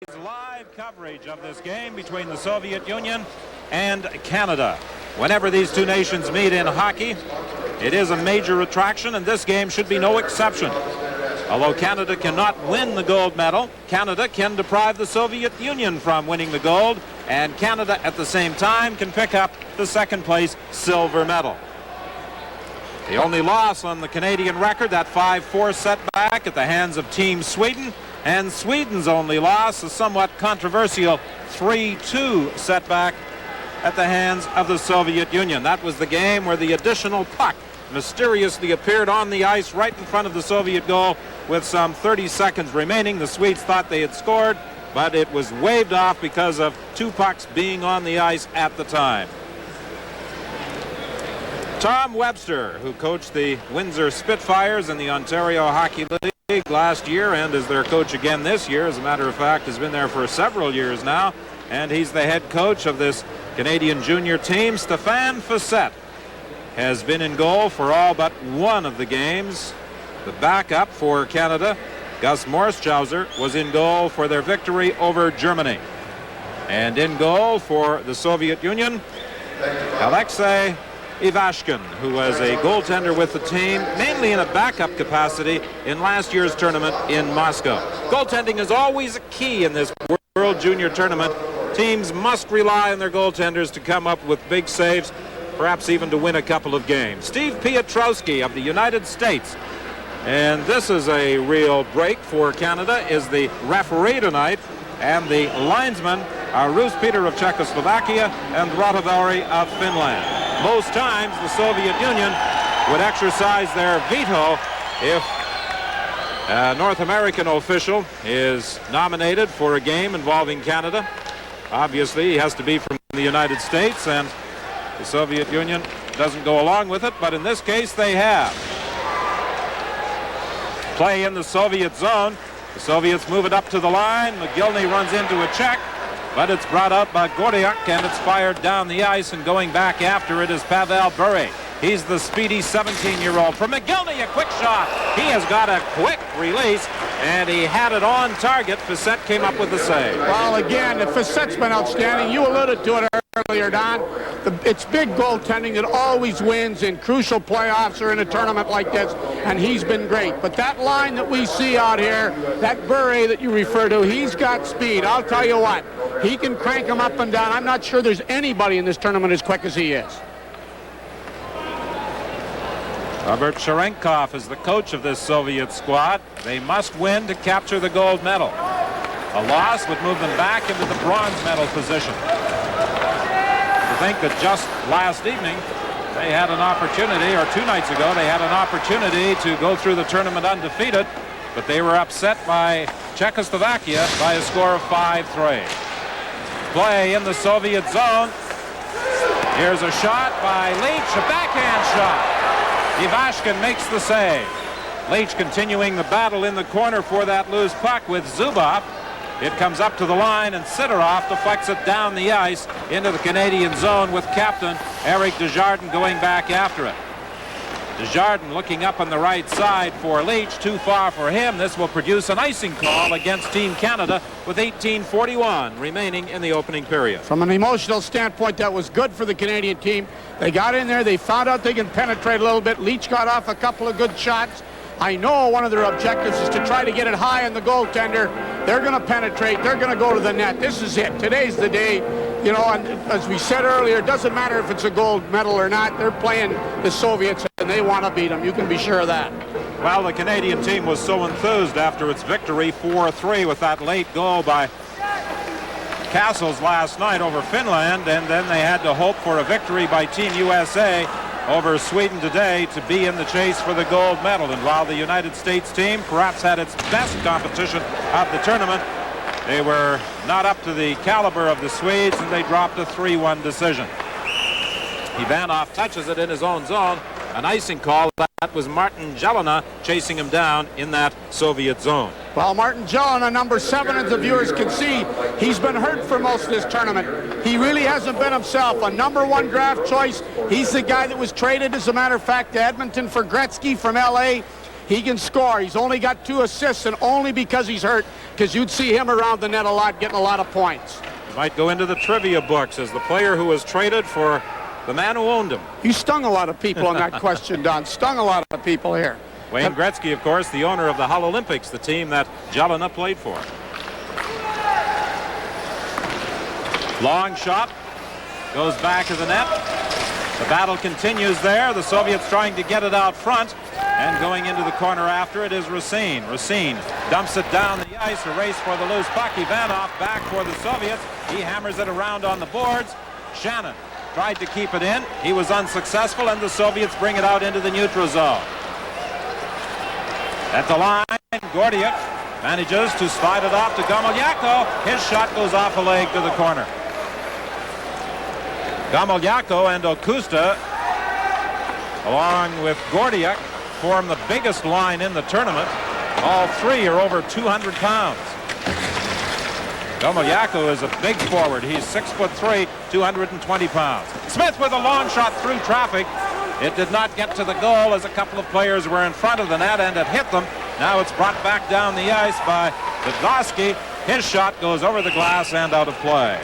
Live coverage of this game between the Soviet Union and Canada. Whenever these two nations meet in hockey, it is a major attraction, and this game should be no exception. Although Canada cannot win the gold medal, Canada can deprive the Soviet Union from winning the gold, and Canada at the same time can pick up the second place silver medal. The only loss on the Canadian record, that 5-4 setback at the hands of Team Sweden, and Sweden's only loss, a somewhat controversial 3-2 setback at the hands of the Soviet Union. That was the game where the additional puck mysteriously appeared on the ice right in front of the Soviet goal with some 30 seconds remaining. The Swedes thought they had scored, but it was waved off because of two pucks being on the ice at the time. Tom Webster, who coached the Windsor Spitfires in the Ontario Hockey League last year and is their coach again this year, as a matter of fact, has been there for several years now, and he's the head coach of this Canadian junior team. Stefan Fisset has been in goal for all but one of the games. The backup for Canada, Gaz Morshauser, was in goal for their victory over Germany. And in goal for the Soviet Union, Alexei Ivashkin, who was a goaltender with the team, mainly in a backup capacity in last year's tournament in Moscow. Goaltending is always a key in this World Junior Tournament. Teams must rely on their goaltenders to come up with big saves, perhaps even to win a couple of games. Steve Piotrowski of the United States, and this is a real break for Canada, is the referee tonight, and the linesmen are Rus Peter of Czechoslovakia and Ratovari of Finland. Most times the Soviet Union would exercise their veto if a North American official is nominated for a game involving Canada. Obviously, he has to be from the United States, and the Soviet Union doesn't go along with it, but in this case they have. Play in the Soviet zone. The Soviets move it up to the line. Mogilny runs into a check, but it's brought out by Gordiuk, and it's fired down the ice, and going back after it is Pavle Bure. He's the speedy 17-year-old. For Mogilny, a quick shot. He has got a quick release, and he had it on target. Fisset came up with the save. Well, again, Fiset's been outstanding. You alluded to it earlier, Don. It's big goaltending that always wins in crucial playoffs or in a tournament like this, and he's been great. But that line that we see out here, that Bure that you refer to, he's got speed. I'll tell you what, he can crank him up and down. I'm not sure there's anybody in this tournament as quick as he is. Robert Cherenkov is the coach of this Soviet squad. They must win to capture the gold medal. A loss would move them back into the bronze medal position. To think that just last evening they had an opportunity, or 2 nights ago they had an opportunity to go through the tournament undefeated, but they were upset by Czechoslovakia by a score of 5-3. Play in the Soviet zone. Here's a shot by Leach, a backhand shot. Ivashkin makes the save. Leach continuing the battle in the corner for that loose puck with Zubov. It comes up to the line, and Sидorov deflects it down the ice into the Canadian zone with captain Eric Dejardin going back after it. Dejardin looking up on the right side for Leach, too far for him. This will produce an icing call against Team Canada with 18:41 remaining in the opening period. From an emotional standpoint, that was good for the Canadian team. They got in there, they found out they can penetrate a little bit. Leach got off a couple of good shots. I know one of their objectives is to try to get it high on the goaltender. They're going to penetrate. They're going to go to the net. This is it. Today's the day. You know, and as we said earlier, it doesn't matter if it's a gold medal or not. They're playing the Soviets, and they want to beat them. You can be sure of that. Well, the Canadian team was so enthused after its victory 4-3 with that late goal by Castles last night over Finland, and then they had to hope for a victory by Team USA over Sweden today to be in the chase for the gold medal. And while the United States team perhaps had its best competition of the tournament, they were not up to the caliber of the Swedes, and they dropped a 3-1 decision. Ivanov touches it in his own zone. An icing call. That was Martin Jelena chasing him down in that Soviet zone. Well, Martin Jelena, number 7, as the viewers can see, he's been hurt for most of this tournament. He really hasn't been himself. A number 1 draft choice. He's the guy that was traded, as a matter of fact, to Edmonton for Gretzky from L.A. He can score. He's only got 2 assists, and only because he's hurt, because you'd see him around the net a lot, getting a lot of points. He might go into the trivia books as the player who was traded for the man who owned him. You stung a lot of people on that question, Don. Stung a lot of people here. Wayne Gretzky, of course, the owner of the Hull Olympics, the team that Jalina played for. Long shot. Goes back to the net. The battle continues there. The Soviets trying to get it out front. And going into the corner after it is Rasine. Rasine dumps it down the ice. A race for the loose puck. Ivanov back for the Soviets. He hammers it around on the boards. Shannon tried to keep it in. He was unsuccessful, and the Soviets bring it out into the neutral zone. At the line, Gordiuk manages to slide it off to Gomoliako. His shot goes off a leg to the corner. Gomoliako and Okusta, along with Gordiuk, form the biggest line in the tournament. All three are over 200 pounds. Gomoliako is a big forward. He's 6'3", 220 pounds. Smith with a long shot through traffic. It did not get to the goal as a couple of players were in front of the net and it hit them. Now it's brought back down the ice by Vidlowski. His shot goes over the glass and out of play.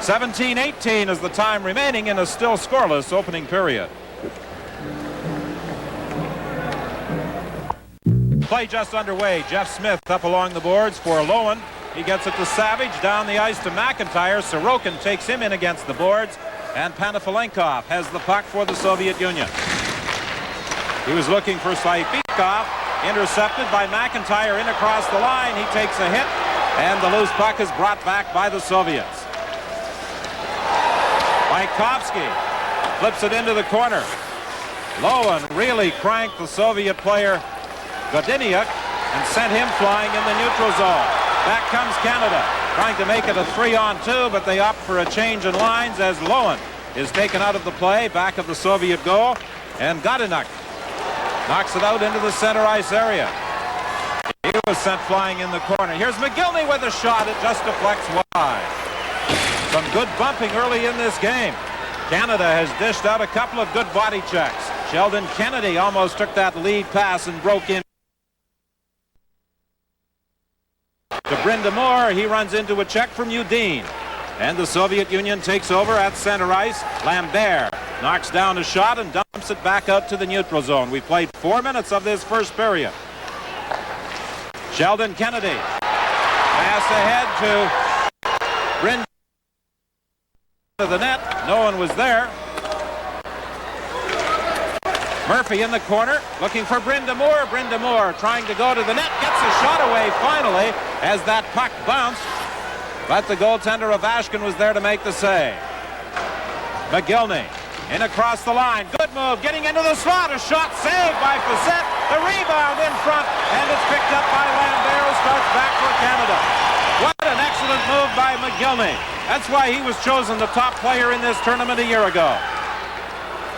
17-18 is the time remaining in a still scoreless opening period. Play just underway. Jeff Smith up along the boards for Lowen. He gets it to Savage, down the ice to McIntyre. Sorokin takes him in against the boards, and Panafilenkov has the puck for the Soviet Union. He was looking for Saipikov, intercepted by McIntyre in across the line. He takes a hit, and the loose puck is brought back by the Soviets. Maikovsky flips it into the corner. Lowen really cranked the Soviet player Godiniuk and sent him flying in the neutral zone. Back comes Canada, trying to make it a 3-on-2, but they opt for a change in lines as Lowen is taken out of the play, back of the Soviet goal, and Godiniuk knocks it out into the center ice area. He was sent flying in the corner. Here's Mogilny with a shot. It just deflects wide. Some good bumping early in this game. Canada has dished out a couple of good body checks. Sheldon Kennedy almost took that lead pass and broke in to Brind'Amour. He runs into a check from Udine. And the Soviet Union takes over at center ice. Lambert knocks down a shot and dumps it back out to the neutral zone. We played 4 minutes of this first period. Sheldon Kennedy. Pass ahead to Brind'Amour. To the net. No one was there. Murphy in the corner, looking for Brind'Amour. Brind'Amour trying to go to the net, gets a shot away finally as that puck bounced. But the goaltender Ivashkin was there to make the save. Mogilny in across the line. Good move, getting into the slot. A shot saved by Fisset. The rebound in front, and it's picked up by Lambert, who starts back for Canada. What an excellent move by Mogilny. That's why he was chosen the top player in this tournament a year ago.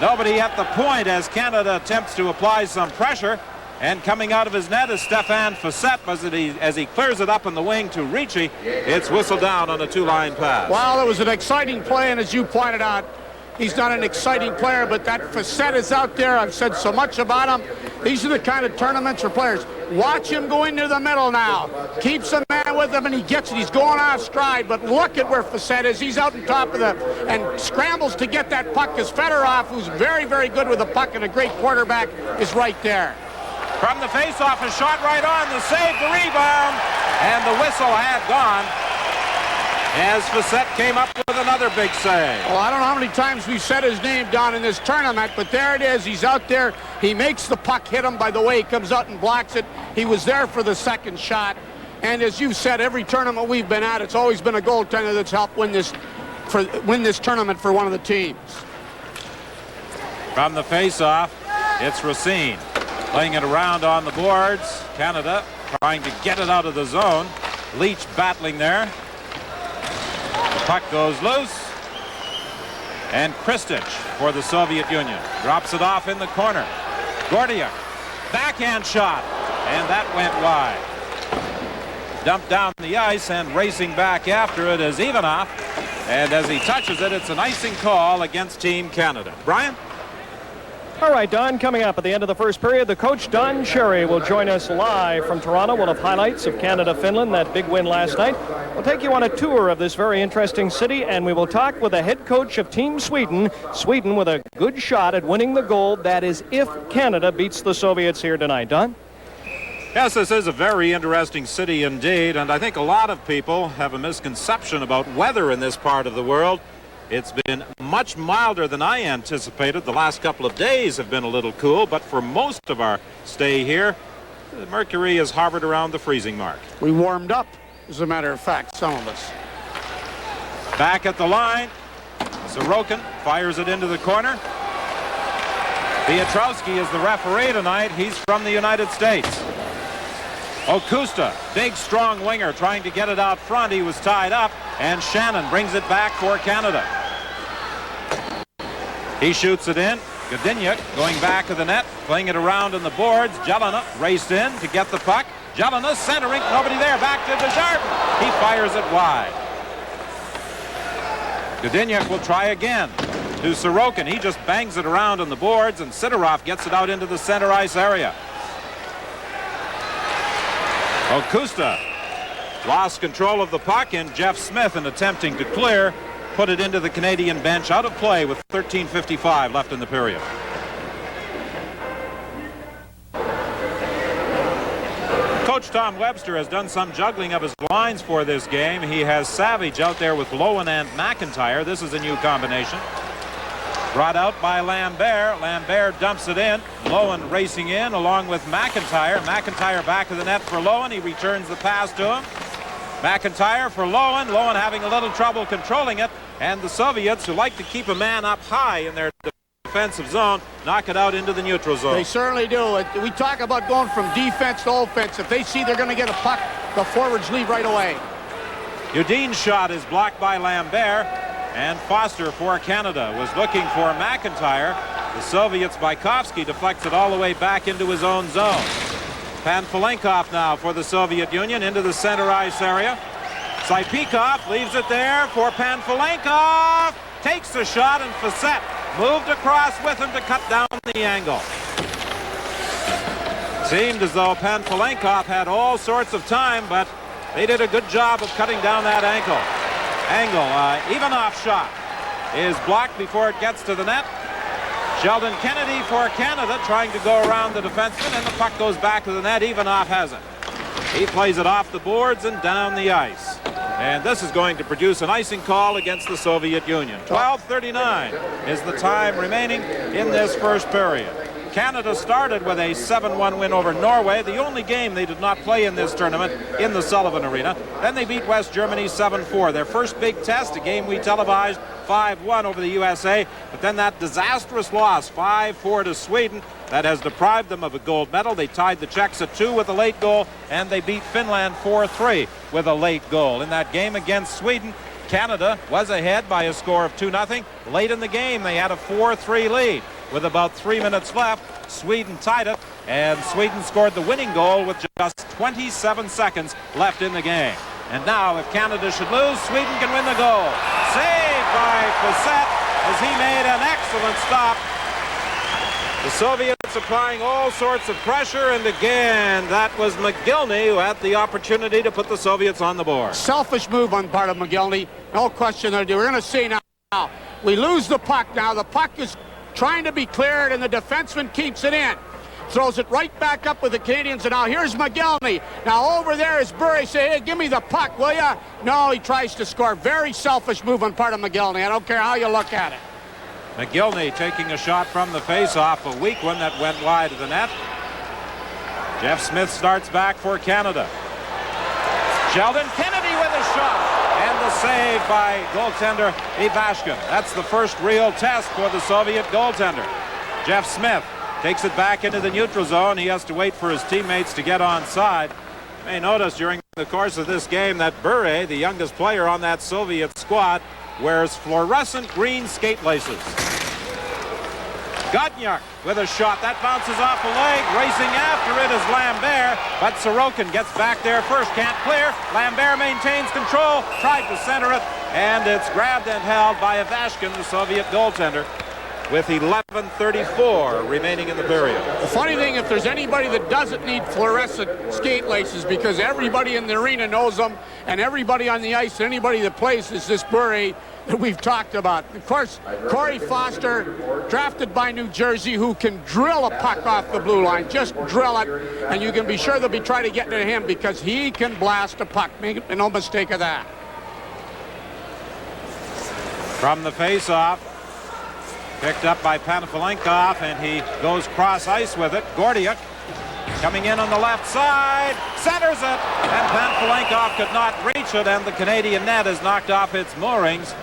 Nobody at the point as Canada attempts to apply some pressure. And coming out of his net is Stefan Fisset as he clears it up in the wing to Ricci. It's whistled down on a two-line pass. Well, it was an exciting play, and as you pointed out, he's not an exciting player, but that Fisset is out there. I've said so much about him. These are the kind of tournaments for players. Watch him go into the middle now. Keeps a man with him, and he gets it. He's going off stride, but look at where Fisset is. He's out on top of and scrambles to get that puck, because Fedorov, who's very, very good with the puck and a great quarterback, is right there. From the face-off, a shot right on, the save, the rebound, and the whistle had gone as Fisset came up with another big save. Well, I don't know how many times we've said his name down in this tournament, but there it is. He's out there. He makes the puck hit him by the way he comes out and blocks it. He was there for the second shot. And as you said, every tournament we've been at, it's always been a goaltender that's helped win this tournament for one of the teams. From the face-off, it's Racine laying it around on the boards. Canada trying to get it out of the zone. Leach battling there. The puck goes loose. And Kristich for the Soviet Union drops it off in the corner. Gordiuk, backhand shot, and that went wide. Dumped down the ice and racing back after it is Ivanov. And as he touches it, it's an icing call against Team Canada. Brian? All right, Don, coming up at the end of the first period, the coach, Don Cherry, will join us live from Toronto. We'll have highlights of Canada-Finland, that big win last night. We'll take you on a tour of this very interesting city, and we will talk with the head coach of Team Sweden. Sweden with a good shot at winning the gold. That is if Canada beats the Soviets here tonight. Don? Yes, this is a very interesting city indeed, and I think a lot of people have a misconception about weather in this part of the world. It's been much milder than I anticipated. The last couple of days have been a little cool, but for most of our stay here, the mercury has hovered around the freezing mark. We warmed up, as a matter of fact, some of us. Back at the line, Sorokin fires it into the corner. Piotrowski is the referee tonight. He's from the United States. Oküsta, big strong winger, trying to get it out front. He was tied up, and Shannon brings it back for Canada. He shoots it in. Godinuk going back to the net, playing it around in the boards. Jelena raced in to get the puck. Jelena centering, nobody there, back to Dejardin. He fires it wide. Godinuk will try again to Sorokin. He just bangs it around on the boards, and Sидorov gets it out into the center ice area. Oküsta lost control of the puck, and Jeff Smith, in attempting to clear, put it into the Canadian bench out of play with 13:55 left in the period. Coach Tom Webster has done some juggling of his lines for this game. He has Savage out there with Lowen and McIntyre. This is a new combination. Brought out by Lambert. Lambert dumps it in. Lowen racing in along with McIntyre. McIntyre back to the net for Lowen. He returns the pass to him. McIntyre for Lowen. Lowen having a little trouble controlling it. And the Soviets, who like to keep a man up high in their defensive zone, knock it out into the neutral zone. They certainly do. We talk about going from defense to offense. If they see they're going to get a puck, the forwards leave right away. Udin's shot is blocked by Lambert. And Foster for Canada was looking for McIntyre. The Soviets, Bykovsky deflects it all the way back into his own zone. Pantelenkov now for the Soviet Union into the center ice area. Saipikov leaves it there for Pantelenkov. Takes the shot, and Fisset moved across with him to cut down the angle. Seemed as though Pantelenkov had all sorts of time, but they did a good job of cutting down that angle. Ivanov's shot is blocked before it gets to the net. Sheldon Kennedy for Canada trying to go around the defenseman, and the puck goes back to the net. Ivanov has it. He plays it off the boards and down the ice. And this is going to produce an icing call against the Soviet Union. 12:39 is the time remaining in this first period. Canada started with a 7-1 win over Norway, the only game they did not play in this tournament in the Sullivan Arena. Then they beat West Germany 7-4. Their first big test, a game we televised, 5-1 over the USA. But then that disastrous loss, 5-4 to Sweden, that has deprived them of a gold medal. They tied the Czechs at 2 with a late goal, and they beat Finland 4-3 with a late goal. In that game against Sweden, Canada was ahead by a score of 2-0. Late in the game, they had a 4-3 lead. With about 3 minutes left, Sweden tied it, and Sweden scored the winning goal with just 27 seconds left in the game. And now, if Canada should lose, Sweden can win the goal. Saved by Fisset as he made an excellent stop. The Soviets applying all sorts of pressure, and again, that was Mogilny who had the opportunity to put the Soviets on the board. Selfish move on part of Mogilny. No question. We're going to see now. We lose the puck now. The puck is trying to be cleared, and the defenseman keeps it in. Throws it right back up with the Canadians, and now here's Mogilny. Now over there is Bury. Say, hey, give me the puck, will ya? No, he tries to score. Very selfish move on part of Mogilny. I don't care how you look at it. Mogilny taking a shot from the face-off, a weak one that went wide of the net. Jeff Smith starts back for Canada. Sheldon Kennedy with a shot. And the save by goaltender Ivashkin. That's the first real test for the Soviet goaltender. Jeff Smith takes it back into the neutral zone. He has to wait for his teammates to get onside. You may notice during the course of this game that Buре, the youngest player on that Soviet squad, wears fluorescent green skate laces. Godnyuk with a shot. That bounces off a leg. Racing after it is Lambert, but Sorokin gets back there first. Can't clear. Lambert maintains control. Tried to center it, and it's grabbed and held by Ivashkin, the Soviet goaltender. with 11:34 remaining in the period. The funny thing, if there's anybody that doesn't need fluorescent skate laces, because everybody in the arena knows them, and everybody on the ice, and anybody that plays, is this Bury that we've talked about. Of course, Kori Fostер, drafted by New Jersey, who can drill a puck off the blue line, just drill it, and you can be sure they'll be trying to get to him because he can blast a puck. Make no mistake of that. From the face-off, picked up by Panafilenkov, and he goes cross ice with it. Gordiuk coming in on the left side, centers it, and Panafilenkov could not reach it, and the Canadian net is knocked off its moorings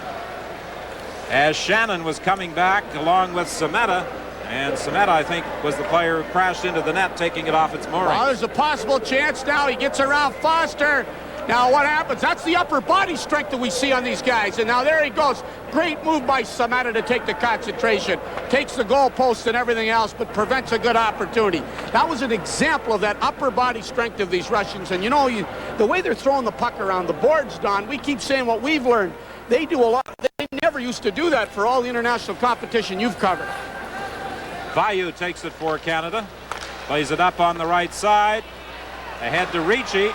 as Shannon was coming back along with Cimetta, and Cimetta, I think, was the player who crashed into the net, taking it off its moorings. Well, there's a possible chance now. He gets around Foster. Now what happens? That's the upper body strength that we see on these guys. And now there he goes. Great move by Cimetta to take the concentration. Takes the goal post and everything else, but prevents a good opportunity. That was an example of that upper body strength of these Russians. And you know, the way they're throwing the puck around the boards, Don, we keep saying what we've learned. They do a lot. They never used to do that for all the international competition you've covered. Vayu takes it for Canada. Plays it up on the right side. Ahead to Ricci.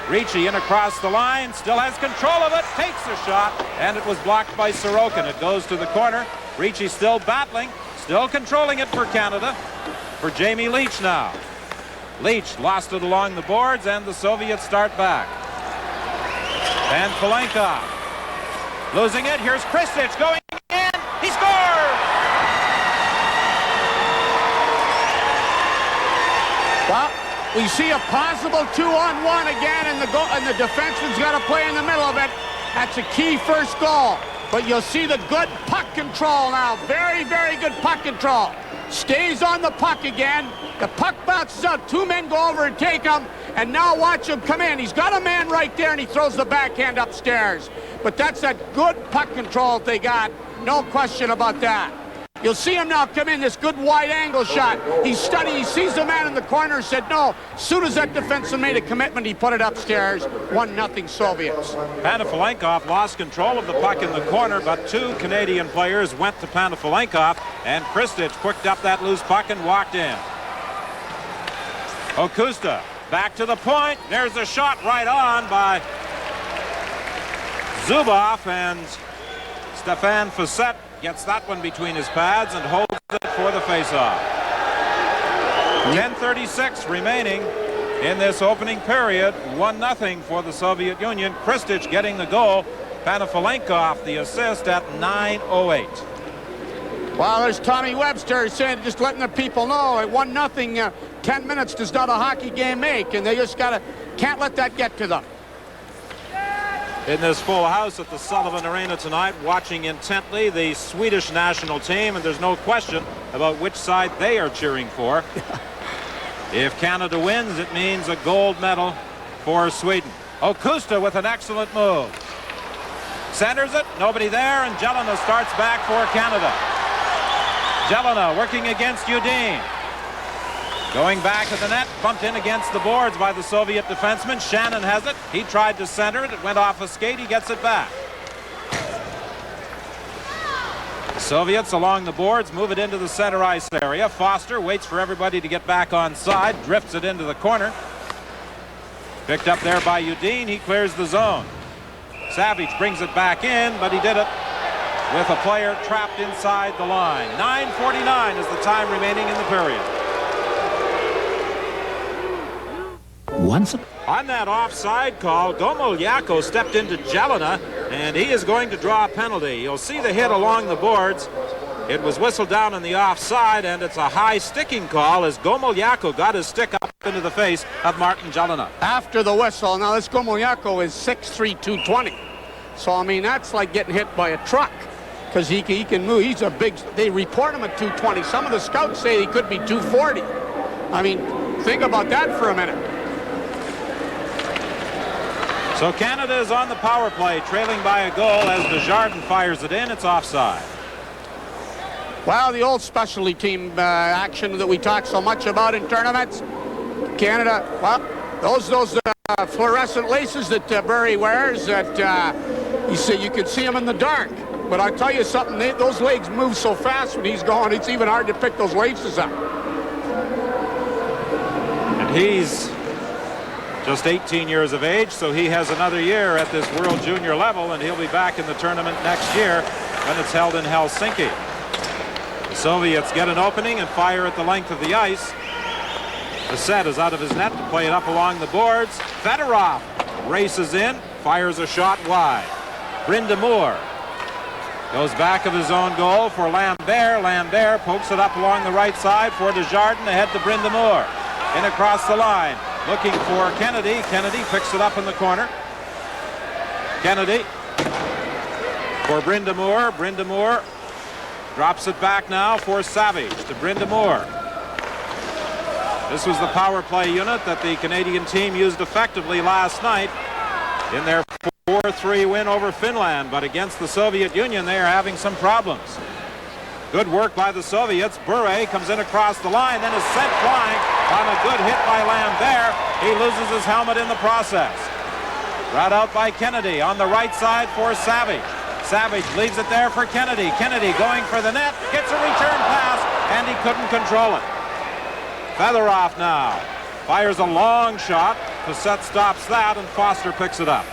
Ricci in across the line, still has control of it, takes the shot, and it was blocked by Sorokin. It goes to the corner. Ricci still battling, still controlling it for Canada. For Jamie Leach now. Leach lost it along the boards, and the Soviets start back. And Panafilenkov losing it. Here's Kristich going in. He scores! Well, we see a possible 2-on-1 again, and the defenseman's got to play in the middle of it. That's a key first goal. But you'll see the good puck control now. Very, very good puck control. Stays on the puck again. The puck bounces out. Two men go over and take him. And now watch him come in. He's got a man right there, and he throws the backhand upstairs. But that's that good puck control they got. No question about that. You'll see him now come in, this good wide angle shot. He's studying, he sees the man in the corner, said no. As soon as that defenseman made a commitment, he put it upstairs. 1-0 Soviets. Panafilenkov lost control of the puck in the corner, but two Canadian players went to Panafilenkov, and Kristich picked up that loose puck and walked in. Okusta back to the point. There's a shot right on by Zubov, and Stefan Fisset gets that one between his pads and holds it for the face-off. 10:36 remaining in this opening period. 1-0 for the Soviet Union. Kristich getting the goal. Panafilenkov the assist at 9:08. Well, there's Tommy Webster saying, just letting the people know, at 1-0, 10 minutes does not a hockey game make, and they just can't let that get to them. In this full house at the Sullivan Arena tonight, watching intently the Swedish national team, and there's no question about which side they are cheering for. If Canada wins, it means a gold medal for Sweden. Okusta with an excellent move. Centers it, nobody there, and Jelena starts back for Canada. Jelena working against Udin. Going back at the net, bumped in against the boards by the Soviet defenseman. Shannon has it. He tried to center it. It went off a skate. He gets it back. The Soviets along the boards move it into the center ice area. Foster waits for everybody to get back on side. Drifts it into the corner. Picked up there by Udin. He clears the zone. Savage brings it back in, but he did it with a player trapped inside the line. 9:49 is the time remaining in the period. On that offside call, Gomoliako stepped into Jelena, and he is going to draw a penalty. You'll see the hit along the boards. It was whistled down on the offside, and it's a high sticking call as Gomoliako got his stick up into the face of Martin Jelena. After the whistle, now this Gomoliako is 6'3", 220. So, I mean, that's like getting hit by a truck, because he can move. He's a big, they report him at 220. Some of the scouts say he could be 240. I mean, think about that for a minute. So Canada is on the power play, trailing by a goal as Dejardin fires it in. It's offside. Well, the old specialty team action that we talk so much about in tournaments. Canada, well, those fluorescent laces that Bury wears, that you can see them in the dark. but I tell you something, those legs move so fast when he's going, it's even hard to pick those laces up. And he's just 18 years of age, so he has another year at this World Junior level, and he'll be back in the tournament next year when it's held in Helsinki. The Soviets get an opening and fire at the length of the ice. Fisset is out of his net to play it up along the boards. Fedorov races in, fires a shot wide. Brind'Amour goes back of his own goal for Lambert. Lambert pokes it up along the right side for Dejardin, ahead to Brind'Amour. In across the line, looking for Kennedy. Kennedy picks it up in the corner. Kennedy for Brind'Amour. Brind'Amour drops it back now for Savage to Brind'Amour. This was the power play unit that the Canadian team used effectively last night in their 4-3 win over Finland, but against the Soviet Union they are having some problems. Good work by the Soviets. Buret comes in across the line, then is sent flying on a good hit by Lambert. He loses his helmet in the process. Brought out by Kennedy on the right side for Savage. Savage leaves it there for Kennedy. Kennedy going for the net, gets a return pass, and he couldn't control it. Fedorov now fires a long shot. Fisset stops that, and Foster picks it up.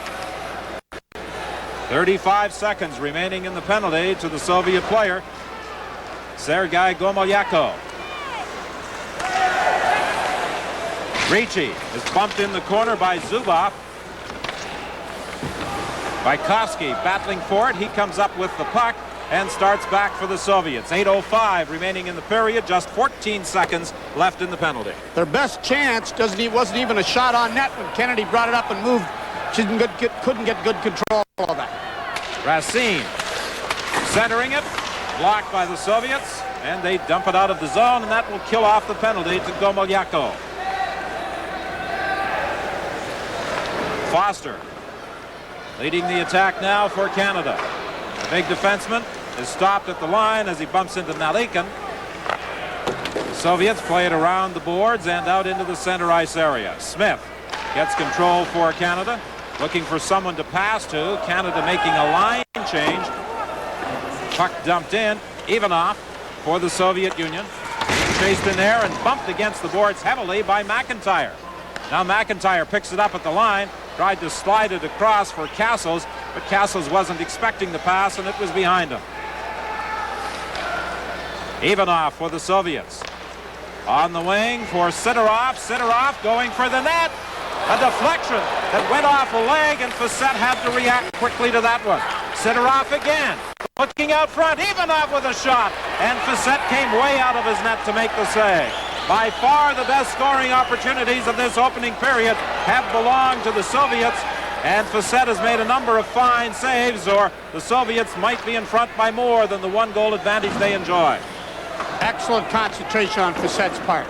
35 seconds remaining in the penalty to the Soviet player, Sergei Gomoliako. Ricci is bumped in the corner by Zubov. Bykowski battling for it. He comes up with the puck and starts back for the Soviets. 8:05 remaining in the period. Just 14 seconds left in the penalty. Their best chance wasn't even a shot on net when Kennedy brought it up and moved. She couldn't get good control of that. Racine centering it, blocked by the Soviets, and they dump it out of the zone, and that will kill off the penalty to Gomoliako. Foster leading the attack now for Canada. The big defenseman is stopped at the line as he bumps into Nalikin. The Soviets play it around the boards and out into the center ice area. Smith gets control for Canada, looking for someone to pass to. Canada making a line change. Puck dumped in. Ivanov for the Soviet Union. Chased in there and bumped against the boards heavily by McIntyre. Now McIntyre picks it up at the line, tried to slide it across for Castles, but Castles wasn't expecting the pass, and it was behind him. Ivanov for the Soviets. On the wing for Sidorov. Sidorov going for the net. A deflection that went off a leg, and Fisset had to react quickly to that one. Sidorov again, looking out front. Ivanov with a shot, and Fisset came way out of his net to make the save. By far the best scoring opportunities of this opening period have belonged to the Soviets, and Fisset has made a number of fine saves, or the Soviets might be in front by more than the one-goal advantage they enjoy. Excellent concentration on Fisset's part.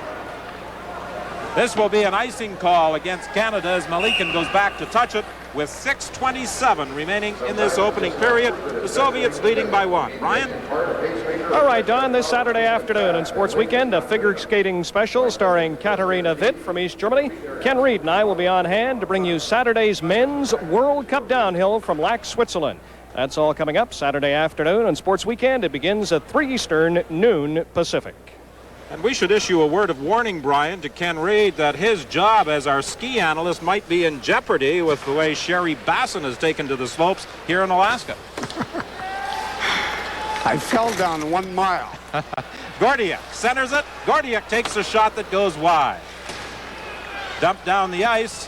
This will be an icing call against Canada as Malykhin goes back to touch it with 6:27 remaining in this opening period. The Soviets leading by 1. Ryan? All right, Don, this Saturday afternoon in Sports Weekend, a figure skating special starring Katharina Witt from East Germany. Ken Reed and I will be on hand to bring you Saturday's Men's World Cup Downhill from Lac, Switzerland. That's all coming up Saturday afternoon on Sports Weekend. It begins at 3 Eastern, noon Pacific. And we should issue a word of warning, Brian, to Ken Reed that his job as our ski analyst might be in jeopardy with the way Sherry Bassin has taken to the slopes here in Alaska. I fell down 1 mile. Gordiuk centers it. Gordiuk takes a shot that goes wide. Dumped down the ice.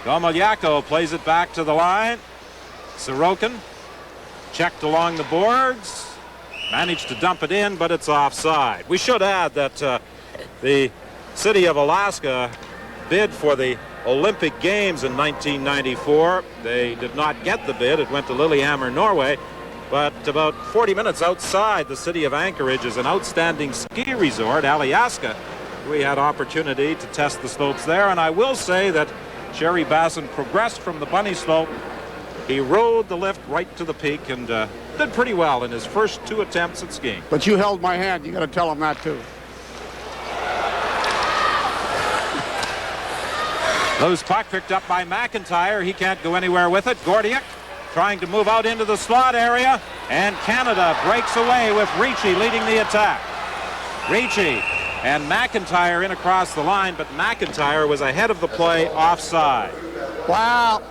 Gomoliako plays it back to the line. Sorokin checked along the boards. Managed to dump it in, but it's offside. We should add that the city of Alaska bid for the Olympic Games in 1994. They did not get the bid. It went to Lillehammer, Norway. But about 40 minutes outside the city of Anchorage is an outstanding ski resort, Alyeska. We had opportunity to test the slopes there, and I will say that Sherry Bassin progressed from the bunny slope. He rode the lift right to the peak and did pretty well in his first 2 attempts at skiing. But you held my hand. You got to tell him that too. Loose puck picked up by McIntyre. He can't go anywhere with it. Gordiuk trying to move out into the slot area, and Canada breaks away with Ricci leading the attack. Ricci and McIntyre in across the line, but McIntyre was ahead of the play offside. Wow.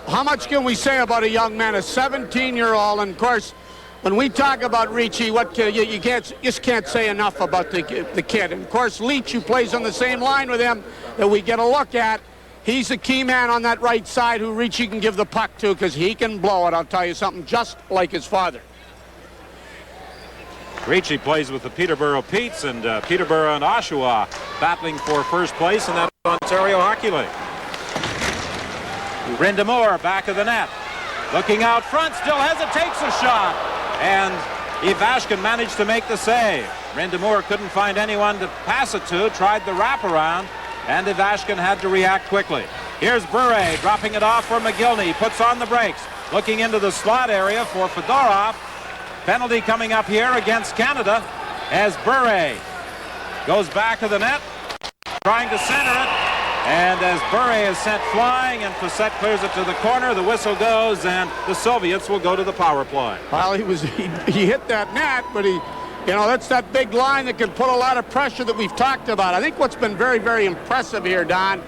How much can we say about a young man, a 17-year-old? And of course, when we talk about Ricci, you just can't say enough about the kid. And of course, Leach, who plays on the same line with him that we get a look at, he's the key man on that right side who Ricci can give the puck to, because he can blow it, I'll tell you something, just like his father. Ricci plays with the Peterborough Petes, and Peterborough and Oshawa battling for first place in that Ontario Hockey League. Brind'Amour back of the net. Looking out front, still hesitates a shot. And Ivashkin managed to make the save. Brind'Amour couldn't find anyone to pass it to, tried the wraparound, and Ivashkin had to react quickly. Here's Buret dropping it off for Mogilny. Puts on the brakes. Looking into the slot area for Fedorov. Penalty coming up here against Canada as Buret goes back of the net, trying to center it. And as Buret is sent flying and Fisset clears it to the corner, the whistle goes and the Soviets will go to the power play. Well, he hit that net, but that's that big line that can put a lot of pressure that we've talked about. I think what's been very, very impressive here, Don,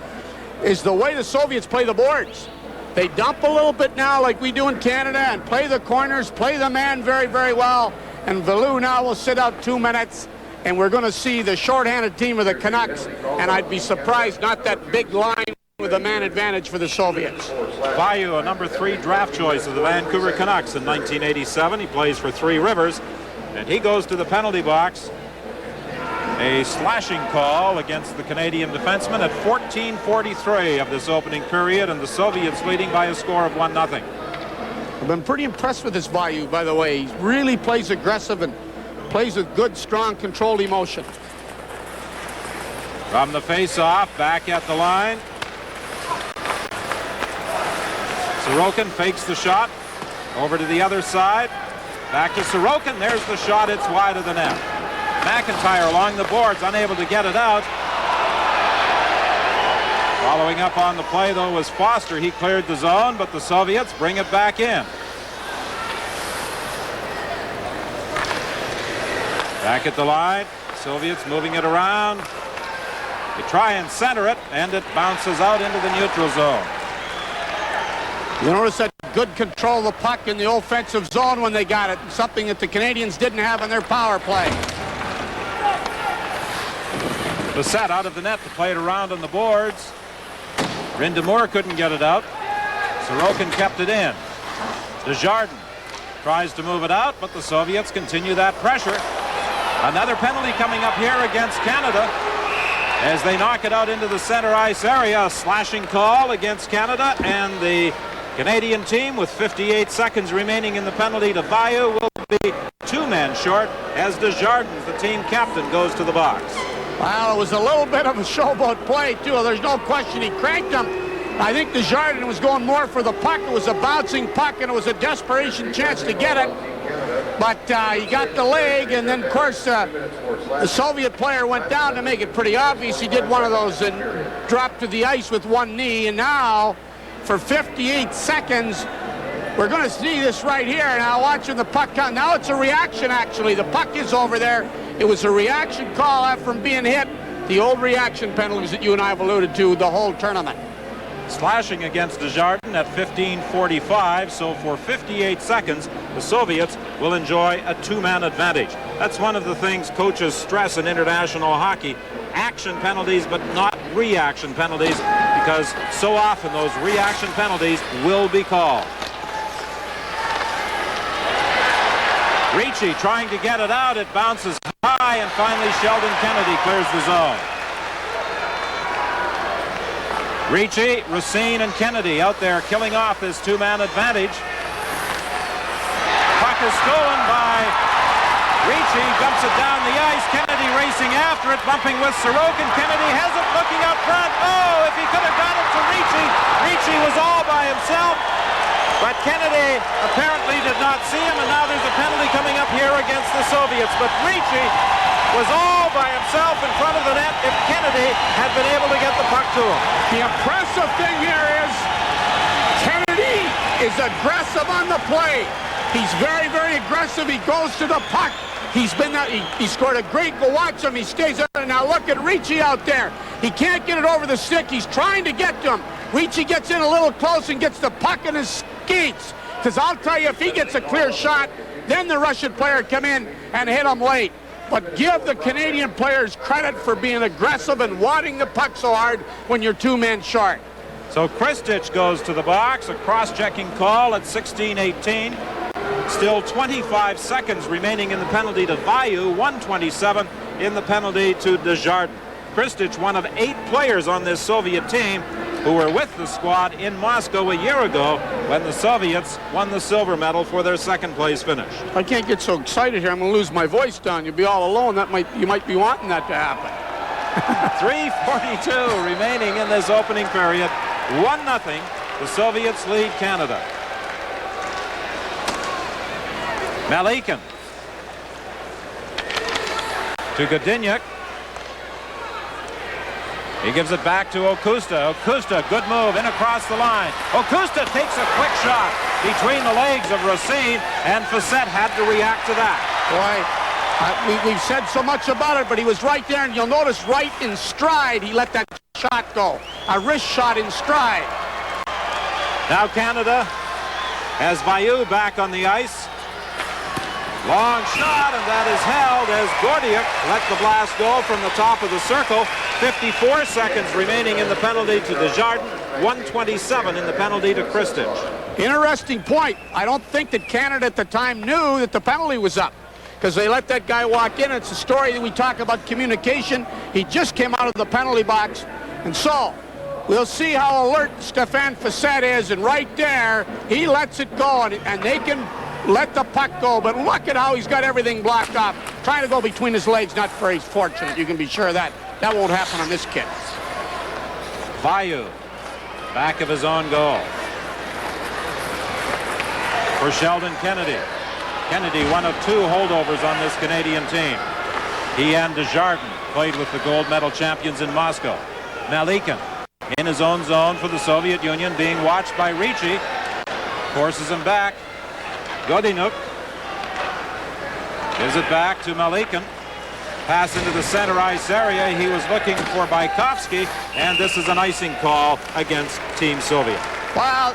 is the way the Soviets play the boards. They dump a little bit now like we do in Canada and play the corners, play the man very, very well. And Veilleux now will sit out 2 minutes, and we're going to see the shorthanded team of the Canucks, and I'd be surprised not that big line with a man advantage for the Soviets. Veilleux, a number 3 draft choice of the Vancouver Canucks in 1987. He plays for Three Rivers, and he goes to the penalty box. A slashing call against the Canadian defenseman at 14:43 of this opening period, and the Soviets leading by a score of 1-0. I've been pretty impressed with this Veilleux, by the way. He really plays aggressive and plays with good, strong, controlled emotion. From the face-off, back at the line. Sorokin fakes the shot. Over to the other side. Back to Sorokin. There's the shot. It's wide of the net. McIntyre along the boards, unable to get it out. Following up on the play, though, was Foster. He cleared the zone, but the Soviets bring it back in. Back at the line. Soviets moving it around. They try and center it, and it bounces out into the neutral zone. You notice that good control of the puck in the offensive zone when they got it, something that the Canadians didn't have in their power play. Fisset out of the net to play it around on the boards. Brind'Amour couldn't get it out. Sorokin kept it in. Dejardin tries to move it out, but the Soviets continue that pressure. Another penalty coming up here against Canada as they knock it out into the center ice area. A slashing call against Canada, and the Canadian team, with 58 seconds remaining in the penalty to Veilleux, will be 2 men short as Dejardin, the team captain, goes to the box. Well, it was a little bit of a showboat play, too. There's no question he cranked him. I think Dejardin was going more for the puck. It was a bouncing puck, and it was a desperation chance to get it. But he got the leg, and then, of course, the Soviet player went down to make it pretty obvious. He did one of those and dropped to the ice with one knee. And now, for 58 seconds, we're going to see this right here. Now, watching the puck come. Now it's a reaction, actually. The puck is over there. It was a reaction call after being hit. The old reaction penalties that you and I have alluded to the whole tournament. Slashing against Dejardin at 15:45, so for 58 seconds, the Soviets will enjoy a 2-man advantage. That's one of the things coaches stress in international hockey. Action penalties, but not reaction penalties, because so often those reaction penalties will be called. Ricci trying to get it out. It bounces high, and finally Sheldon Kennedy clears the zone. Ricci, Racine, and Kennedy out there killing off this 2-man advantage. Puck is stolen by Ricci, dumps it down the ice. Kennedy racing after it, bumping with Sorokin. Kennedy has it, looking up front. Oh, if he could have got it to Ricci. Ricci was all by himself. But Kennedy apparently did not see him, and now there's a penalty coming up here against the Soviets. But Ricci was all by himself in front of the net if Kennedy had been able to get the puck to him. The impressive thing here is Kennedy is aggressive on the play. He's very, very aggressive. He goes to the puck. He's been there. He scored a great goal. Watch him. He stays there. Now look at Ricci out there. He can't get it over the stick. He's trying to get to him. Ricci gets in a little close and gets the puck in his skates. Because I'll tell you, if he gets a clear shot, then the Russian player come in and hit him late. But give the Canadian players credit for being aggressive and wadding the puck so hard when you're 2 men short. So Christich goes to the box, a cross-checking call at 16:18. Still 25 seconds remaining in the penalty to Vayu, 1:27 in the penalty to Dejardin. Christich, one of 8 players on this Soviet team who were with the squad in Moscow a year ago when the Soviets won the silver medal for their second-place finish. I can't get so excited here. I'm going to lose my voice down. You'll be all alone. You might be wanting that to happen. 3:42 remaining in this opening period. 1-0. The Soviets lead Canada. Malykhin to Godynuk. He gives it back to Oküsta. Oküsta, good move, in across the line. Oküsta takes a quick shot between the legs of Rasine, and Fisset had to react to that. Boy, we've said so much about it, but he was right there, and you'll notice right in stride, he let that shot go. A wrist shot in stride. Now Canada has Vayu back on the ice. Long shot, and that is held as Gordiuk let the blast go from the top of the circle. 54 seconds remaining in the penalty to Dejardin. 1:27 in the penalty to Christich. Interesting point. I don't think that Canada at the time knew that the penalty was up because they let that guy walk in. It's a story that we talk about communication. He just came out of the penalty box. And so we'll see how alert Stefan Fisset is. And right there, he lets it go, and they can let the puck go. But look at how he's got everything blocked off. Trying to go between his legs, not very fortunate. You can be sure of that. That won't happen on this kid. Vayu, back of his own goal. For Sheldon Kennedy. Kennedy, one of 2 holdovers on this Canadian team. He and Dejardin played with the gold medal champions in Moscow. Malykhin in his own zone for the Soviet Union, being watched by Ricci. Forces him back. Godynuk gives it back to Malykhin. Pass into the center ice area. He was looking for Baikovsky, and this is an icing call against Team Soviet. Well,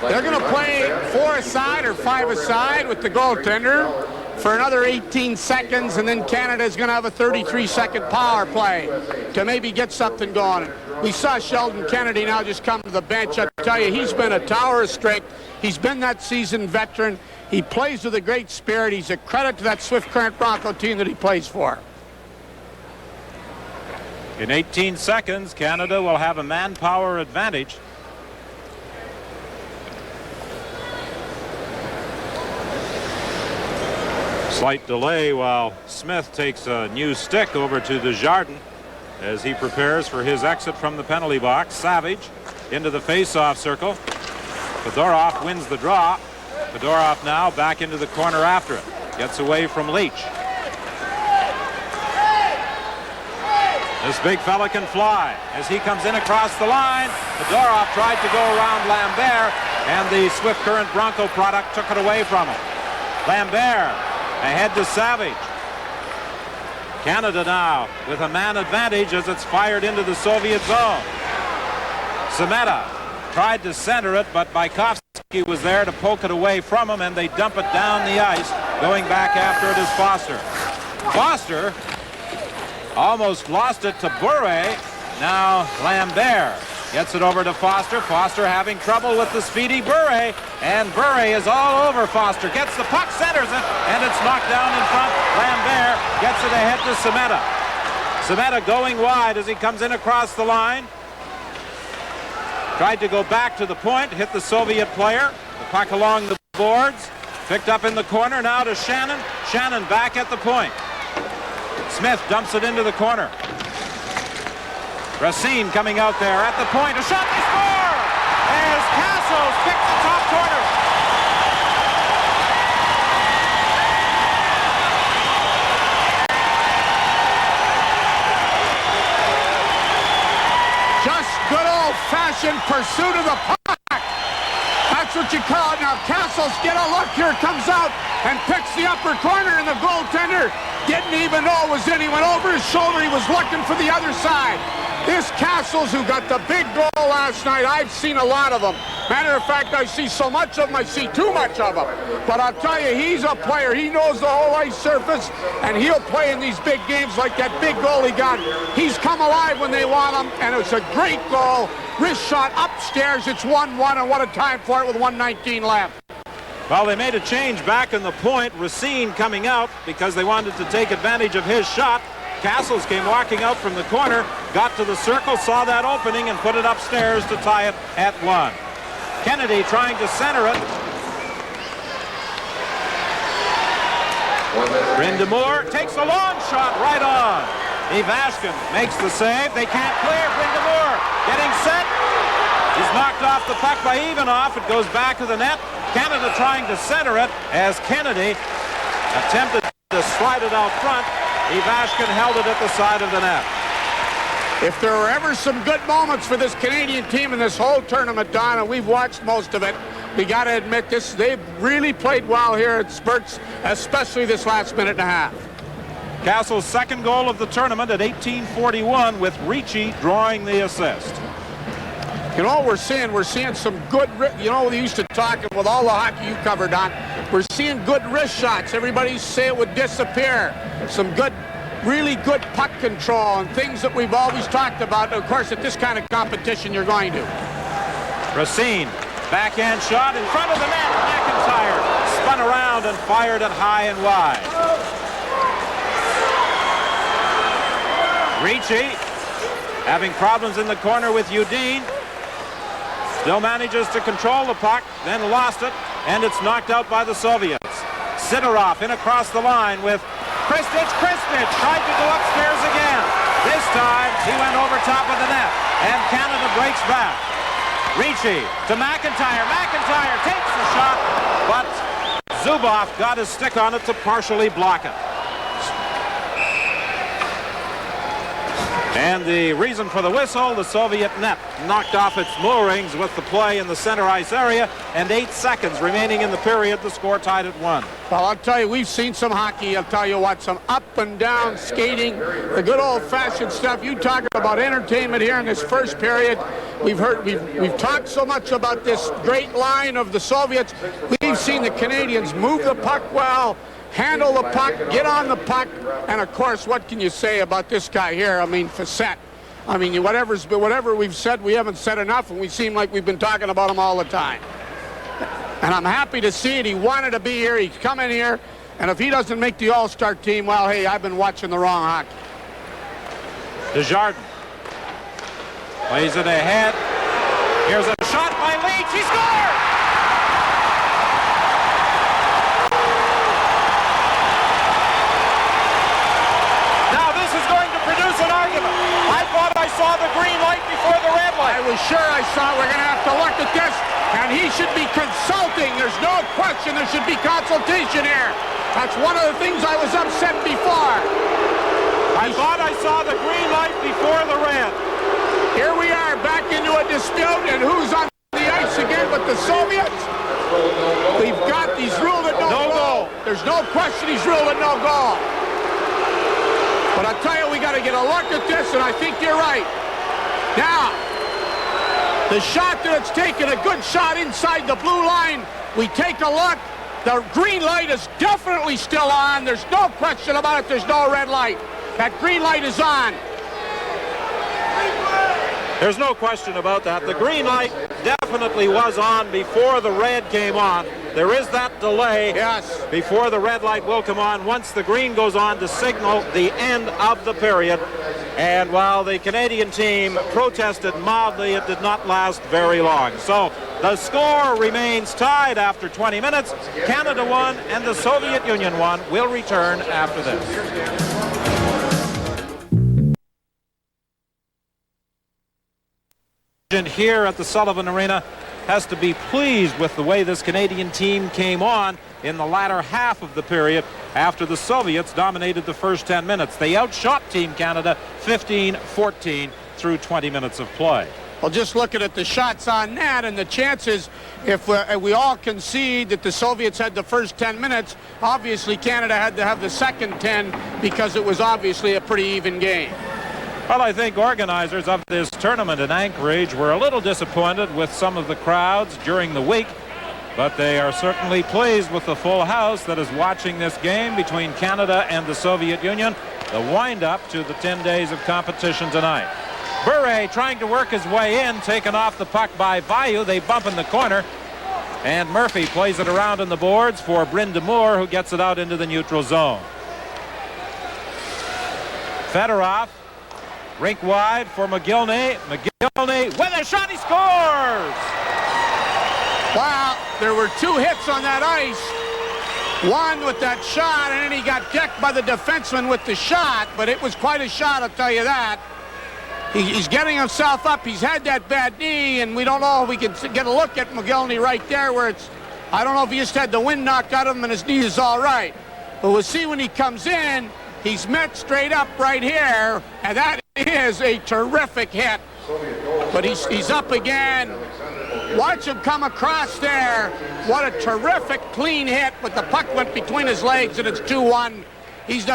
they're going to play 4-a-side or 5-a-side with the goaltender for another 18 seconds, and then Canada is going to have a 33-second power play to maybe get something going. We saw Sheldon Kennedy now just come to the bench. I tell you, he's been a tower of strength. He's been that seasoned veteran. He plays with a great spirit. He's a credit to that Swift Current Bronco team that he plays for. In 18 seconds, Canada will have a manpower advantage. Slight delay while Smith takes a new stick over to Dejardin as he prepares for his exit from the penalty box. Savage into the face-off circle. Fedorov wins the draw. Fedorov now back into the corner after it. Gets away from Leach. This big fella can fly as he comes in across the line. Fedorov tried to go around Lambert, and the Swift Current Bronco product took it away from him. Lambert ahead to Savage. Canada now with a man advantage as it's fired into the Soviet zone. Cimetta tried to center it, but Baikovsky was there to poke it away from him, and they dump it down the ice. Going back after it is Foster. Foster almost lost it to Buре. Now Lambert gets it over to Foster. Foster having trouble with the speedy Bure, and Bure is all over Foster. Gets the puck, centers it, and it's knocked down in front. Lambert gets it ahead to Cimetta. Cimetta going wide as he comes in across the line. Tried to go back to the point, hit the Soviet player. The puck along the boards. Picked up in the corner, now to Shannon. Shannon back at the point. Smith dumps it into the corner. Rasine coming out there at the point. A shot, they score! As Castles picks the top corner. Just good old-fashioned pursuit of the puck. That's what you call it. Now Castles get a look. Here comes out and picks the upper corner, and the goaltender didn't even know it was in. He went over his shoulder. He was looking for the other side. This Castles, who got the big goal last night, I've seen a lot of them. Matter of fact, I see so much of them, I see too much of them. But I'll tell you, he's a player. He knows the whole ice surface, and he'll play in these big games like that big goal he got. He's come alive when they want him, and it's a great goal. Wrist shot upstairs. It's 1-1, and what a time for it with 1:19 left. Well, they made a change back in the point. Racine coming out because they wanted to take advantage of his shot. Castles came walking out from the corner, got to the circle, saw that opening, and put it upstairs to tie it at 1. Kennedy trying to center it. Brind'Amour takes a long shot right on. Ivashkin makes the save. They can't clear. Brind'Amour getting set. He's knocked off the puck by Ivanov. It goes back to the net. Canada trying to center it as Kennedy attempted to slide it out front. Ivashkin held it at the side of the net. If there were ever some good moments for this Canadian team in this whole tournament, Don, and we've watched most of it, we got to admit this, they've really played well here at spurts, especially this last minute and a half. Castle's second goal of the tournament at 18:41 with Ricci drawing the assist. You know what we're seeing some good, you know, we used to talk with all the hockey you covered on, we're seeing good wrist shots. Everybody say it would disappear. Some good, really good puck control and things that we've always talked about. Of course, at this kind of competition, you're going to. Racine, backhand shot in front of the net. McIntyre spun around and fired it high and wide. Ricci having problems in the corner with Udine. Still manages to control the puck, then lost it, and it's knocked out by the Soviets. Sидorov in across the line with Christich. Christich tried to go upstairs again. This time, he went over top of the net, and Canada breaks back. Ricci to McIntyre. McIntyre takes the shot, but Zubov got his stick on it to partially block it. And the reason for the whistle, the Soviet net knocked off its moorings with the play in the center ice area, and 8 seconds remaining in the period, the score tied at 1. Well, I'll tell you, we've seen some hockey. I'll tell you what, some up and down skating, the good old-fashioned stuff. You talk about entertainment here in this first period. We've talked so much about this great line of the Soviets. We've seen the Canadians move the puck well, handle the puck, get on the puck, and of course, what can you say about this guy here? I mean, Fissette. I mean, whatever we've said, we haven't said enough, and we seem like we've been talking about him all the time. And I'm happy to see it. He wanted to be here. He's come in here, and if he doesn't make the All-Star team, well, hey, I've been watching the wrong hockey. Dejardin plays it ahead. Here's a shot by Leach. He scored! I saw the green light before the red light. I was sure I saw it. We're going to have to look at this, and he should be consulting. There's no question there should be consultation here. That's one of the things I was upset before. I thought I saw the green light before the red. Here we are back into a dispute, and who's on the ice again but the Soviets? We've got these ruled at no goal. There's no question he's ruled at no goal. But I'll tell you, we got to get a look at this, and I think you're right. Now, the shot that it's taken, a good shot inside the blue line. We take a look. The green light is definitely still on. There's no question about it. There's no red light. That green light is on. There's no question about that. The green light definitely was on before the red came on. There is that delay before the red light will come on once the green goes on to signal the end of the period. And while the Canadian team protested mildly, it did not last very long. So the score remains tied after 20 minutes. Canada won and the Soviet Union won. We'll return after this. Here at the Sullivan Arena has to be pleased with the way this Canadian team came on in the latter half of the period after the Soviets dominated the first 10 minutes. They outshot Team Canada 15-14 through 20 minutes of play. Well, just looking at the shots on net and the chances, if we all concede that the Soviets had the first 10 minutes, obviously Canada had to have the second 10 because it was obviously a pretty even game. Well, I think organizers of this tournament in Anchorage were a little disappointed with some of the crowds during the week, but they are certainly pleased with the full house that is watching this game between Canada and the Soviet Union, the wind-up to the 10 days of competition tonight. Buret trying to work his way in, taken off the puck by Vayu. They bump in the corner, and Murphy plays it around on the boards for Bryn Damour, who gets it out into the neutral zone. Fedorov, rink wide for Mogilny. Mogilny with a shot, he scores! Wow, there were 2 hits on that ice. One with that shot, and then he got decked by the defenseman with the shot, but it was quite a shot, I'll tell you that. He's getting himself up. He's had that bad knee, and we don't know if we can get a look at Mogilny right there where it's, I don't know if he just had the wind knocked out of him and his knee is all right. But we'll see when he comes in. He's met straight up right here, and that is a terrific hit. But he's up again. Watch him come across there. What a terrific clean hit, but the puck went between his legs, and it's 2-1. He's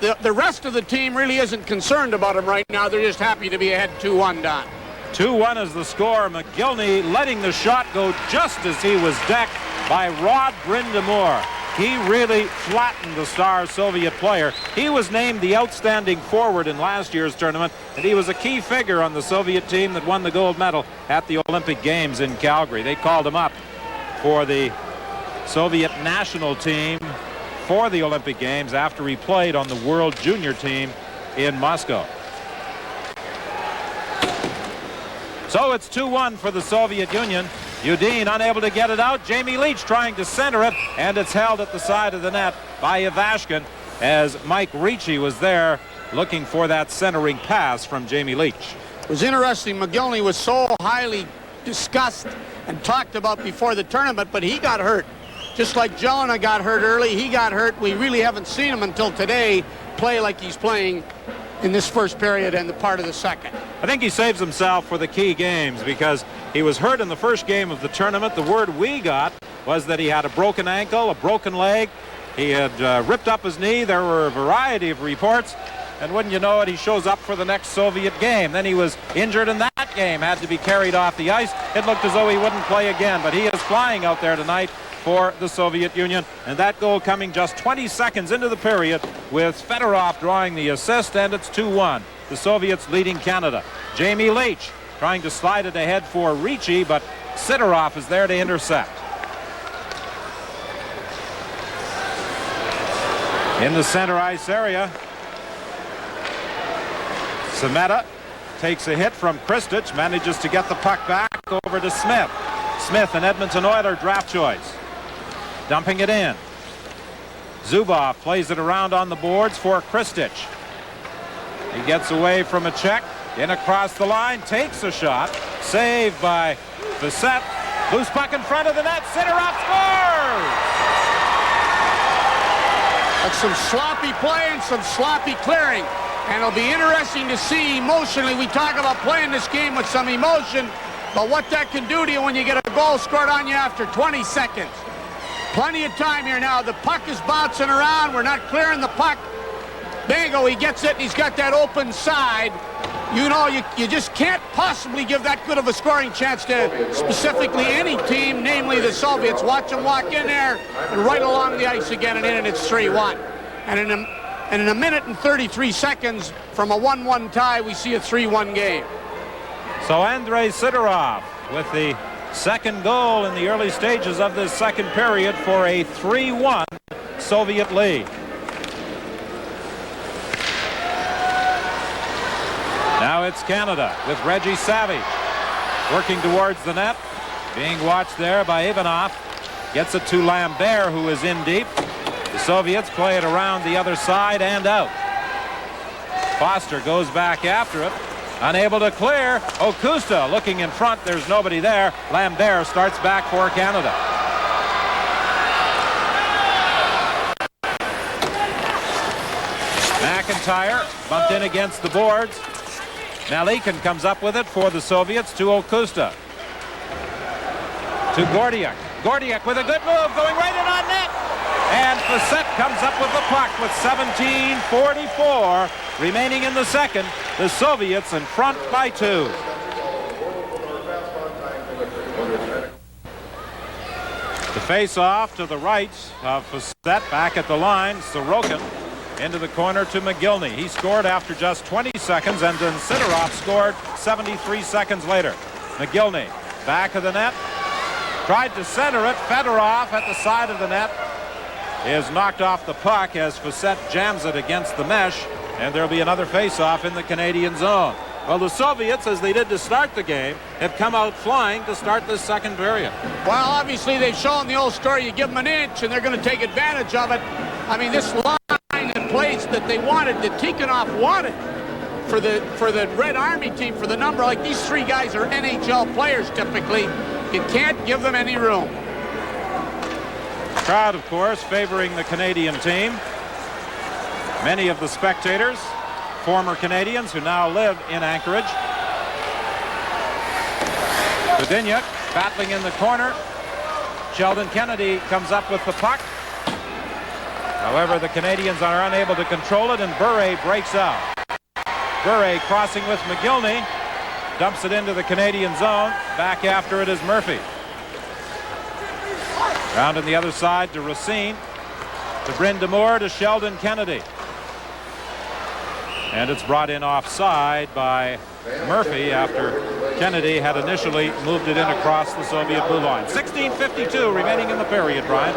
the rest of the team really isn't concerned about him right now. They're just happy to be ahead 2-1, Don. 2-1 is the score. Mogilny letting the shot go just as he was decked by Rod Bryn Damour. He really flattened the star Soviet player. He was named the outstanding forward in last year's tournament, and he was a key figure on the Soviet team that won the gold medal at the Olympic Games in Calgary. They called him up for the Soviet national team for the Olympic Games after he played on the World Junior team in Moscow. So it's 2-1 for the Soviet Union. Yudin unable to get it out. Jamie Leach trying to center it, and it's held at the side of the net by Ivashkin as Mike Ricci was there looking for that centering pass from Jamie Leach. It was interesting. Mogilny was so highly discussed and talked about before the tournament, but he got hurt. Just like Jelena got hurt early, he got hurt. We really haven't seen him until today play like he's playing in this first period and the part of the second. I think he saves himself for the key games because he was hurt in the first game of the tournament. The word we got was that he had a broken ankle, a broken leg. He had ripped up his knee. There were a variety of reports. And wouldn't you know it, he shows up for the next Soviet game. Then he was injured in that game, had to be carried off the ice. It looked as though he wouldn't play again, but he is flying out there tonight for the Soviet Union, and that goal coming just 20 seconds into the period with Fedorov drawing the assist, and it's 2-1. The Soviets leading Canada. Jamie Leach trying to slide it ahead for Ricci, but Sidorov is there to intercept. In the center ice area, Cimetta takes a hit from Christich, manages to get the puck back over to Smith. Smith, an Edmonton Oiler draft choice. Dumping it in. Zubov plays it around on the boards for Christich. He gets away from a check. In across the line, takes a shot. Saved by Fisset. Loose puck in front of the net. Sidorov scores! That's some sloppy play and some sloppy clearing. And it'll be interesting to see emotionally. We talk about playing this game with some emotion, but what that can do to you when you get a goal scored on you after 20 seconds. Plenty of time here now. The puck is bouncing around. We're not clearing the puck. Bingo, he gets it, and he's got that open side. You know, you just can't possibly give that good of a scoring chance to specifically any team, namely the Soviets. Watch them walk in there and right along the ice again and in, and it's 3-1. And in a minute and 33 seconds from a 1-1 tie, we see a 3-1 game. So Andrei Sidorov with the second goal in the early stages of this second period for a 3-1 Soviet lead. Now it's Canada with Reggie Savage working towards the net, being watched there by Ivanov. Gets it to Lambert, who is in deep. The Soviets play it around the other side and out. Foster goes back after it. Unable to clear. Okusta looking in front. There's nobody there. Lambert starts back for Canada. McIntyre bumped in against the boards. Malykhin comes up with it for the Soviets to Oküsta. To Gordiuk. Gordiuk with a good move, going right in on net. And Fisset comes up with the puck with 17:44 remaining in the second. The Soviets in front by 2. The face-off to the right of Fisset, back at the line. Sorokin into the corner to Mogilny. He scored after just 20 seconds, and then Sidorov scored 73 seconds later. Mogilny back of the net. Tried to center it. Fedorov at the side of the net is knocked off the puck as Fisset jams it against the mesh, and there'll be another face-off in the Canadian zone. Well, the Soviets, as they did to start the game, have come out flying to start this second period. Well, obviously they've shown the old story. You give them an inch and they're going to take advantage of it. I mean, this line in place that they wanted, that Tikhonov wanted for the Red Army team, for the number, like these three guys are NHL players typically. You can't give them any room. Crowd, of course, favoring the Canadian team. Many of the spectators, former Canadians who now live in Anchorage. Godynuk battling in the corner. Sheldon Kennedy comes up with the puck. However, the Canadians are unable to control it, and Buре breaks out. Bure crossing with Mogilny. Dumps it into the Canadian zone. Back after it is Murphy. Round on the other side to Racine. To Bryn Damour to Sheldon Kennedy. And it's brought in offside by Murphy after Kennedy had initially moved it in across the Soviet blue line. 16:52 remaining in the period, Brian.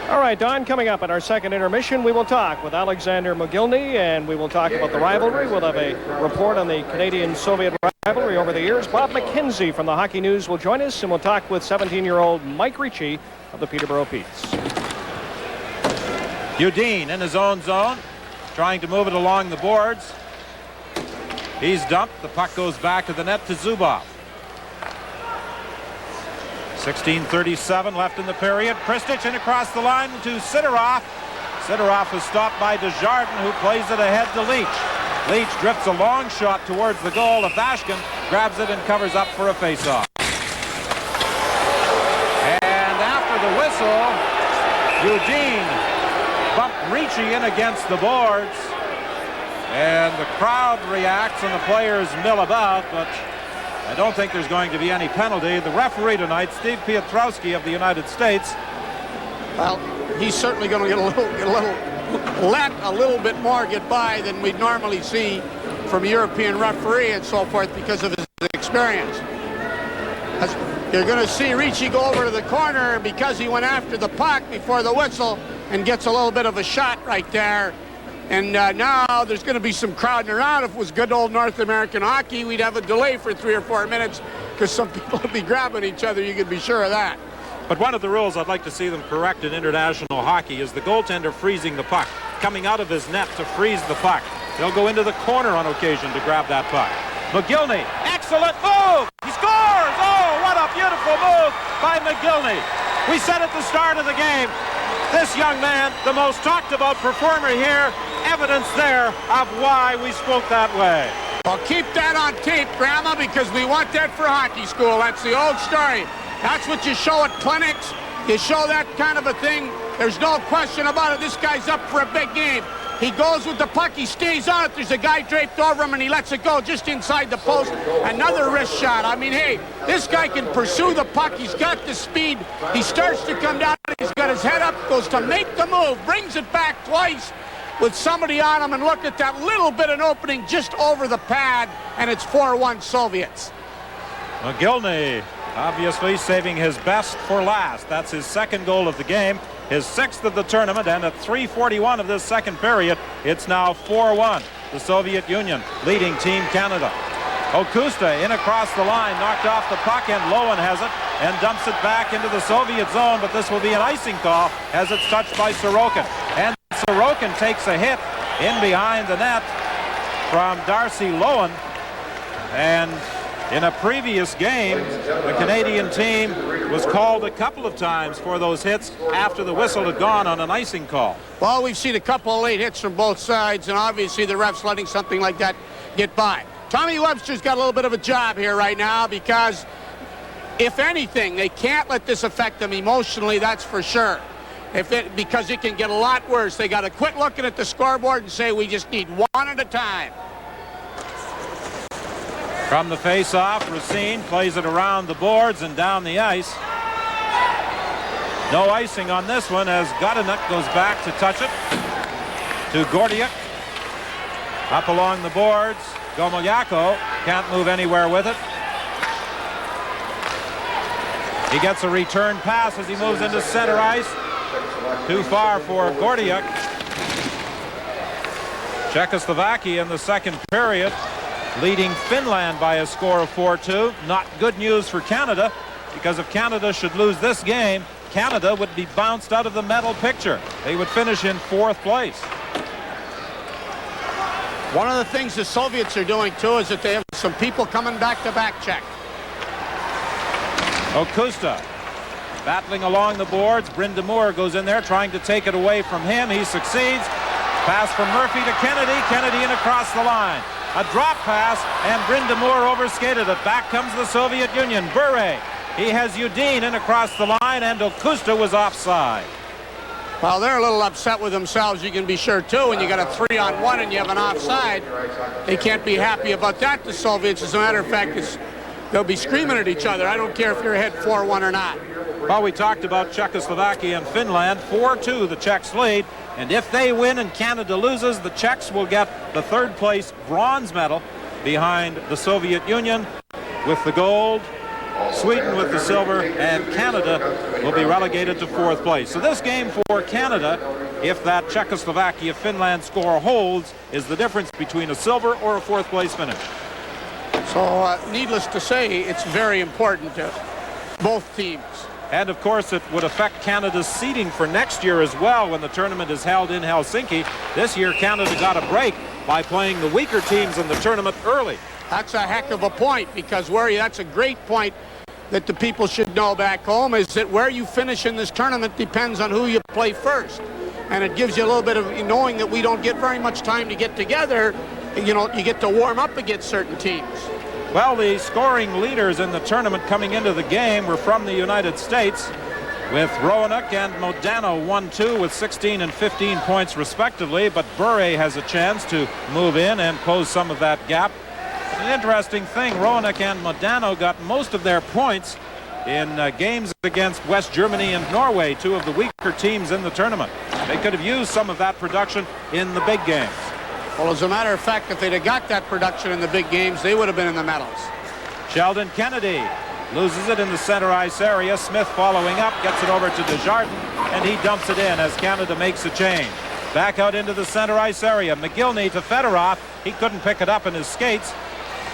All right, Don, coming up at our second intermission, we will talk with Alexander Mogilny, and we will talk about the rivalry. We'll have a report on the Canadian-Soviet rivalry over the years. Bob McKenzie from the Hockey News will join us, and we'll talk with 17-year-old Mike Ricci of the Peterborough Petes. Udine in his own zone, trying to move it along the boards. He's dumped. The puck goes back to the net to Zubov. 16:37 left in the period. Christich in across the line to Sidorov. Sidorov is stopped by Dejardin, who plays it ahead to Leach. Leach drifts a long shot towards the goal. Ivashkin grabs it and covers up for a face-off. And after the whistle, Eugene bumped Ricci in against the boards. And the crowd reacts and the players mill about, but I don't think there's going to be any penalty. The referee tonight, Steve Piotrowski of the United States. Well, he's certainly going to get let a little bit more get by than we'd normally see from a European referee and so forth because of his experience. You're going to see Ricci go over to the corner because he went after the puck before the whistle and gets a little bit of a shot right there. And now there's going to be some crowding around. If it was good old North American hockey, we'd have a delay for 3 or 4 minutes because some people would be grabbing each other. You can be sure of that. But one of the rules I'd like to see them correct in international hockey is the goaltender freezing the puck, coming out of his net to freeze the puck. They'll go into the corner on occasion to grab that puck. Mogilny, excellent move! He scores! Oh, what a beautiful move by Mogilny. We said at the start of the game, this young man, the most talked about performer here, evidence there of why we spoke that way. Well, keep that on tape, Grandma, because we want that for hockey school. That's the old story. That's what you show at clinics. You show that kind of a thing. There's no question about it. This guy's up for a big game. He goes with the puck. He stays on it. There's a guy draped over him, and he lets it go just inside the post. Another wrist shot. I mean, hey, this guy can pursue the puck. He's got the speed. He starts to come down. He's got his head up, goes to make the move, brings it back twice with somebody on him, and look at that little bit of an opening just over the pad, and it's 4-1 Soviets. Mogilny obviously saving his best for last. That's his second goal of the game, his 6th of the tournament, and at 3:41 of this second period, it's now 4-1. The Soviet Union leading Team Canada. Oküsta in across the line, knocked off the puck, and Lowen has it and dumps it back into the Soviet zone, but this will be an icing call as it's touched by Sorokin. And Sorokin takes a hit in behind the net from Darcy Lowen. And in a previous game, the Canadian team was called a couple of times for those hits after the whistle had gone on an icing call. Well, we've seen a couple of late hits from both sides, and obviously the refs letting something like that get by. Tommy Webster's got a little bit of a job here right now because, if anything, they can't let this affect them emotionally, that's for sure. Because it can get a lot worse. They got to quit looking at the scoreboard and say, we just need one at a time. From the face-off, Rasine plays it around the boards and down the ice. No icing on this one as Godynuk goes back to touch it to Gordiuk. Up along the boards, Gomoliako can't move anywhere with it. He gets a return pass as he moves into center ice. Too far for Gordiuk. Czechoslovakia in the second period, leading Finland by a score of 4-2. Not good news for Canada, because if Canada should lose this game, Canada would be bounced out of the medal picture. They would finish in 4th place. One of the things the Soviets are doing, too, is that they have some people coming back to back check. Okusta battling along the boards. Brind'Amour goes in there trying to take it away from him. He succeeds. Pass from Murphy to Kennedy. Kennedy in across the line. A drop pass, and Brind'Amour overskated it. Back comes the Soviet Union. Buret. He has Yudin in across the line, and Okusta was offside. Well, they're a little upset with themselves, you can be sure, too. When you got a 3-on-1 and you have an offside, they can't be happy about that, the Soviets. As a matter of fact, they'll be screaming at each other. I don't care if you're ahead 4-1 or not. Well, we talked about Czechoslovakia and Finland. 4-2, the Czechs lead. And if they win and Canada loses, the Czechs will get the 3rd place bronze medal behind the Soviet Union with the gold, Sweden with the silver, and Canada will be relegated to 4th place. So this game for Canada, if that Czechoslovakia-Finland score holds, is the difference between a silver or a 4th place finish. So, needless to say, it's very important to both teams. And, of course, it would affect Canada's seeding for next year as well when the tournament is held in Helsinki. This year, Canada got a break by playing the weaker teams in the tournament early. That's a heck of a point, because that's a great point that the people should know back home, is that where you finish in this tournament depends on who you play first. And it gives you a little bit of knowing that we don't get very much time to get together. You know, you get to warm up against certain teams. Well, the scoring leaders in the tournament coming into the game were from the United States, with Roanoke and Modano 1-2 with 16 and 15 points respectively, but Buret has a chance to move in and close some of that gap. An interesting thing, Roanoke and Modano got most of their points in games against West Germany and Norway, 2 of the weaker teams in the tournament. They could have used some of that production in the big games. Well, as a matter of fact, if they'd have got that production in the big games, they would have been in the medals. Sheldon Kennedy loses it in the center ice area. Smith following up, gets it over to Dejardin, and he dumps it in as Canada makes a change. Back out into the center ice area. Mogilny to Fedorov. He couldn't pick it up in his skates.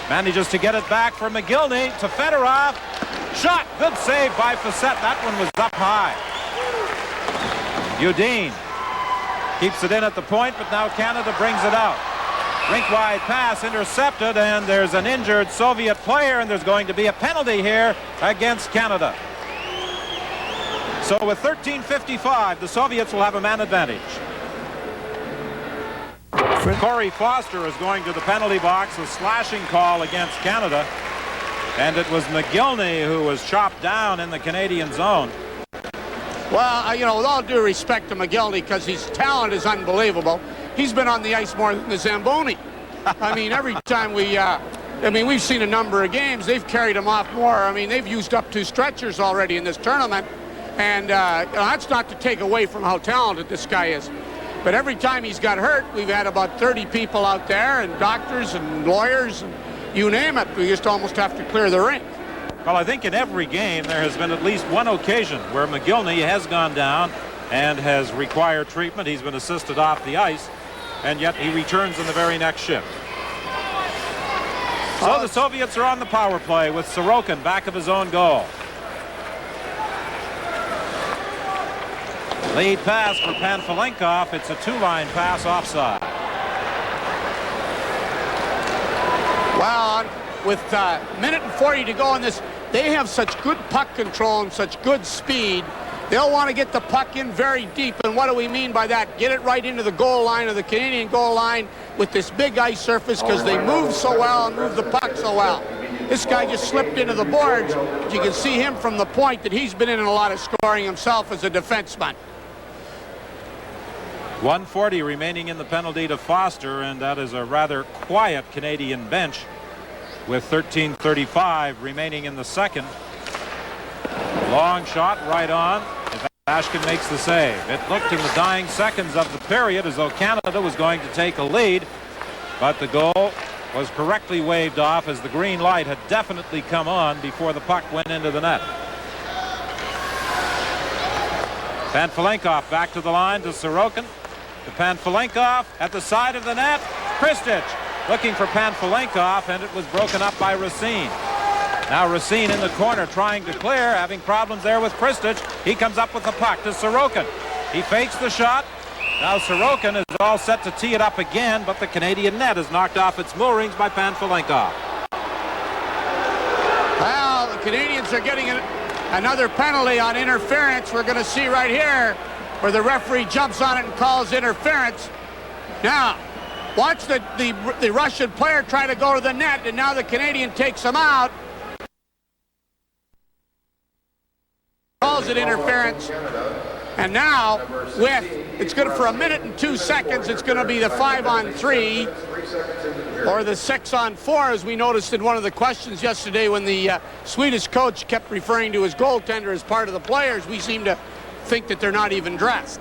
Manages to get it back for Mogilny to Fedorov. Shot. Good save by Fisset. That one was up high. Yudin keeps it in at the point, but now Canada brings it out. Rink-wide pass intercepted, and there's an injured Soviet player, and there's going to be a penalty here against Canada. So with 13:55, the Soviets will have a man advantage. Kori Fostер is going to the penalty box, a slashing call against Canada, and it was Mogilny who was chopped down in the Canadian zone. Well, you know, with all due respect to Mogilny, because his talent is unbelievable, he's been on the ice more than the Zamboni. I mean, every time we've seen a number of games, they've carried him off more. I mean, they've used up 2 stretchers already in this tournament, and that's not to take away from how talented this guy is. But every time he's got hurt, we've had about 30 people out there, and doctors and lawyers, and you name it. We just almost have to clear the rink. Well, I think in every game there has been at least one occasion where Mogilny has gone down and has required treatment. He's been assisted off the ice, and yet he returns in the very next shift. So the Soviets are on the power play with Sorokin back of his own goal. Lead pass for Pantelenkov. It's a 2-line pass offside. Well, with a minute and 40 to go in this, they have such good puck control and such good speed They'll want to get the puck in very deep, and what do we mean by that? Get it right into the goal line, or the Canadian goal line, with this big ice surface, because they move so well and move the puck so well. This guy just slipped into the boards. You can see him from the point that he's been in a lot of scoring himself as a defenseman. 1:40 remaining in the penalty to Foster, and that is a rather quiet Canadian bench with 13:35 remaining in the second. Long shot right on. Ivashkin makes the save. It looked in the dying seconds of the period as though Canada was going to take a lead, but the goal was correctly waved off as the green light had definitely come on before the puck went into the net. Pantelenkov back to the line to Sorokin. To Pantelenkov at the side of the net. Christich looking for Pantelenkov, and it was broken up by Racine. Now Racine in the corner trying to clear, having problems there with Christich. He comes up with the puck to Sorokin. He fakes the shot. Now Sorokin is all set to tee it up again, but the Canadian net is knocked off its moorings by Pantelenkov. Well, the Canadians are getting another penalty on interference. We're going to see right here where the referee jumps on it and calls interference. Now, watch the Russian player try to go to the net, and now the Canadian takes him out. Calls it interference. And now, it's going to, for 1 minute and 2 seconds, it's going to be the 5-on-3 or the 6-on-4, as we noticed in one of the questions yesterday when the Swedish coach kept referring to his goaltender as part of the players. We seem to think that they're not even dressed.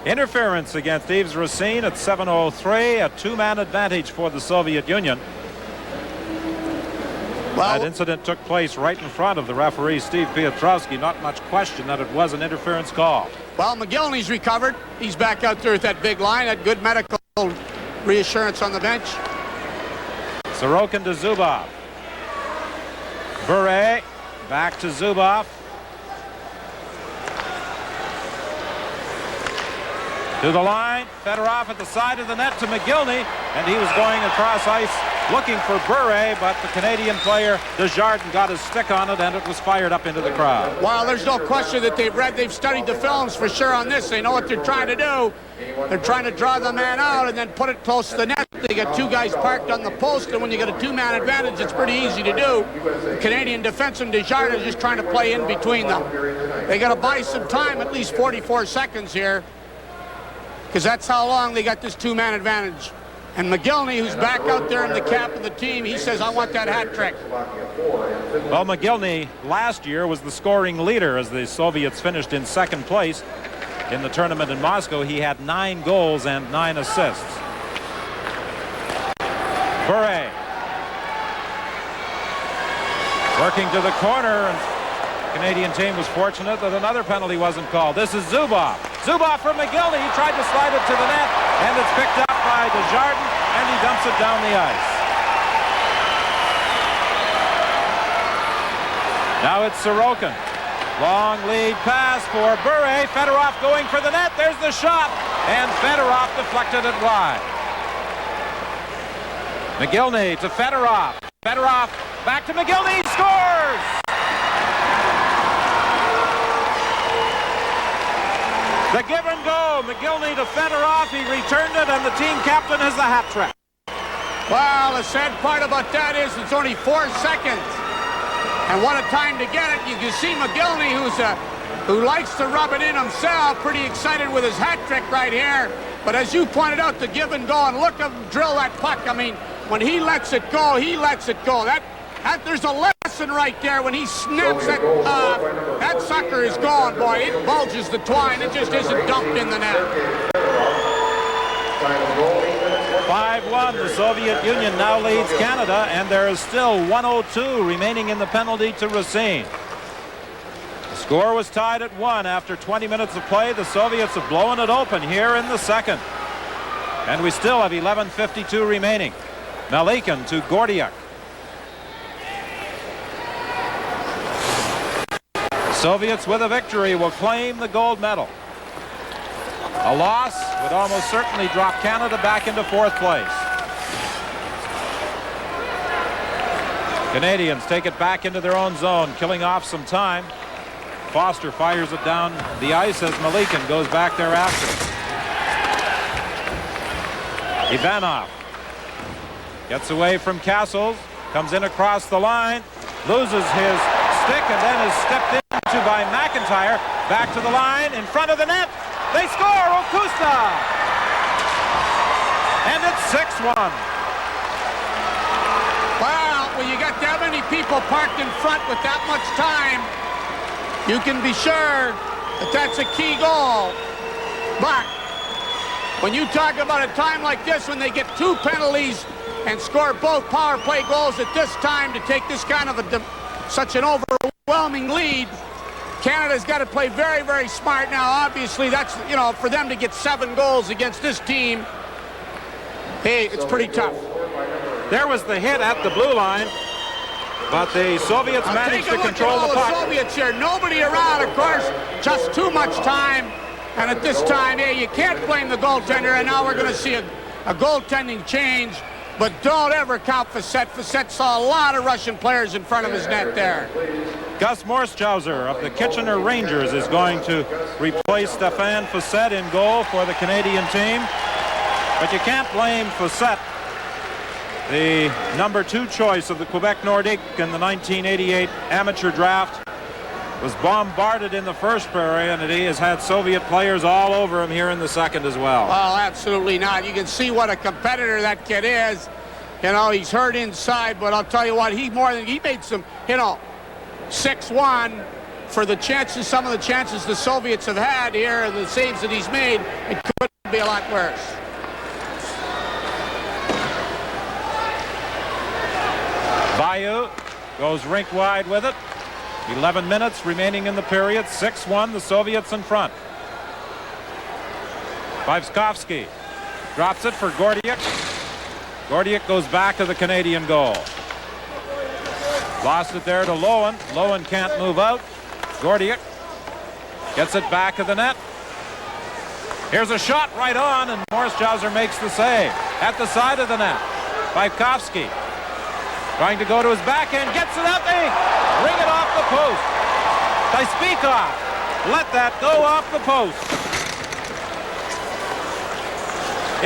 Interference against Ivz Rassin at 7:03, a two-man advantage for the Soviet Union. Well, that incident took place right in front of the referee, Steve Piotrowski. Not much question that it was an interference call. Well, Mogilny's recovered. He's back out there with that big line, that good medical reassurance on the bench. Sorokin to Zubov. Bure back to Zubov. To the line, Fedorov at the side of the net to Mogilny, and he was going across ice looking for Bure, but the Canadian player Dejardin got his stick on it, and it was fired up into the crowd. Well, there's no question that they've studied the films for sure on this. They know what they're trying to do. They're trying to draw the man out and then put it close to the net. They got two guys parked on the post, and when you got a two-man advantage, it's pretty easy to do. The Canadian defenseman Dejardin is just trying to play in between them. They got to buy some time, at least 44 seconds here, because that's how long they got this two-man advantage. And Mogilny, who's back out there in the cap of the team, he says, I want that hat trick. Well, Mogilny last year was the scoring leader as the Soviets finished in second place in the tournament in Moscow. He had 9 goals and 9 assists. Bure working to the corner, and the Canadian team was fortunate that another penalty wasn't called. This is Zubov. Zubov from Mogilny. He tried to slide it to the net, and it's picked up by Dejardin, and he dumps it down the ice. Now it's Sorokin. Long lead pass for Bure. Fedorov going for the net. There's the shot, and Fedorov deflected it wide. Mogilny to Fedorov. Fedorov back to Mogilny. Scores! The give and go. Mogilny to Fedorov. He returned it, and the team captain has the hat trick. Well, the sad part about that is it's only 4 seconds. And what a time to get it. You can see Mogilny, who likes to rub it in himself, pretty excited with his hat trick right here. But as you pointed out, the give and go, and look at him drill that puck. I mean, when he lets it go, he lets it go. There's a lesson right there. When he snaps that, that sucker is gone, boy. It bulges the twine. It just isn't dumped in the net. 5-1, the Soviet Union now leads Canada, and there is still 1:02 remaining in the penalty to Racine. The score was tied at 1 after 20 minutes of play. The Soviets have blown it open here in the second. And we still have 11:52 remaining. Malykhin to Gordiuk. The Soviets with a victory will claim the gold medal. A loss would almost certainly drop Canada back into 4th place. Canadians take it back into their own zone, killing off some time. Foster fires it down the ice as Malykhin goes back there after. Ivanov gets away from Castles, comes in across the line, loses his stick, and then is stepped into by McIntyre. Back to the line, in front of the net. They score, Okusta! And it's 6-1. Well, when you got that many people parked in front with that much time, you can be sure that that's a key goal. But when you talk about a time like this, when they get 2 penalties and score both power play goals at this time to take this kind of such an overwhelming lead, Canada's got to play very, very smart now. Obviously, that's, you know, for them to get 7 goals against this team, hey, it's pretty tough. There was the hit at the blue line, but the Soviets managed to control the puck. The Soviets here, nobody around, of course, just too much time. And at this time, hey, you can't blame the goaltender, and now we're going to see a goaltending change. But don't ever count Fisset. Fisset saw a lot of Russian players in front of his net there. Gaz Morsхаузер of the Kitchener Rangers is going to replace Stefan Fisset in goal for the Canadian team. But you can't blame Fisset. The number 2 choice of the Quebec Nordique in the 1988 amateur draft was bombarded in the first period, and he has had Soviet players all over him here in the second as well. Well, absolutely not. You can see what a competitor that kid is. You know, he's hurt inside, but I'll tell you what, he made some, you know, 6-1 for the chances, some of the chances the Soviets have had here and the saves that he's made. It could be a lot worse. Bayou goes rink wide with it. 11 minutes remaining in the period. 6-1, the Soviets in front. Vivskovsky drops it for Gordiuk. Gordiuk goes back to the Canadian goal. Lost it there to Lowen. Lowen can't move out. Gordiuk gets it back of the net. Here's a shot right on, and Morschauser makes the save. At the side of the net, Vivkovsky trying to go to his backhand, gets it out, they ring it off the post. Dyspikov let that go off the post.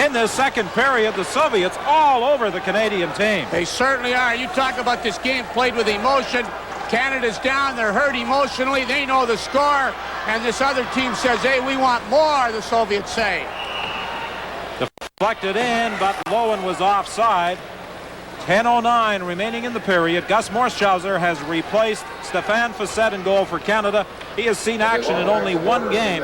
In this second period, the Soviets all over the Canadian team. They certainly are. You talk about this game played with emotion. Canada's down, they're hurt emotionally, they know the score, and this other team says, hey, we want more, the Soviets say. Deflected in, but Lowen was offside. 10:09 remaining in the period. Gaz Morschauser has replaced Stefan Fisset in goal for Canada. He has seen action in only 1 game.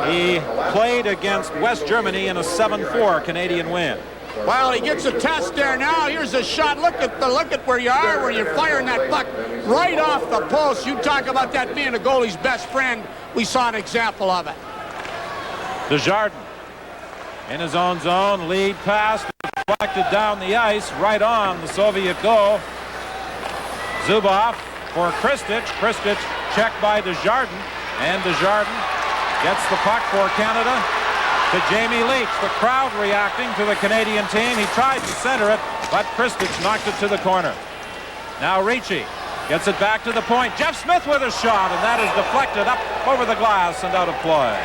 He played against West Germany in a 7-4 Canadian win. Well, he gets a test there now. Here's a shot. Look at where you are, where you're firing that puck right off the post. You talk about that being a goalie's best friend. We saw an example of it. Dejardin in his own zone, lead pass, deflected down the ice, right on the Soviet goal. Zubov for Christich. Christich checked by Dejardin, and Dejardin gets the puck for Canada to Jamie Leach. The crowd reacting to the Canadian team. He tried to center it, but Christich knocked it to the corner. Now Ricci gets it back to the point. Jeff Smith with a shot, and that is deflected up over the glass and out of play.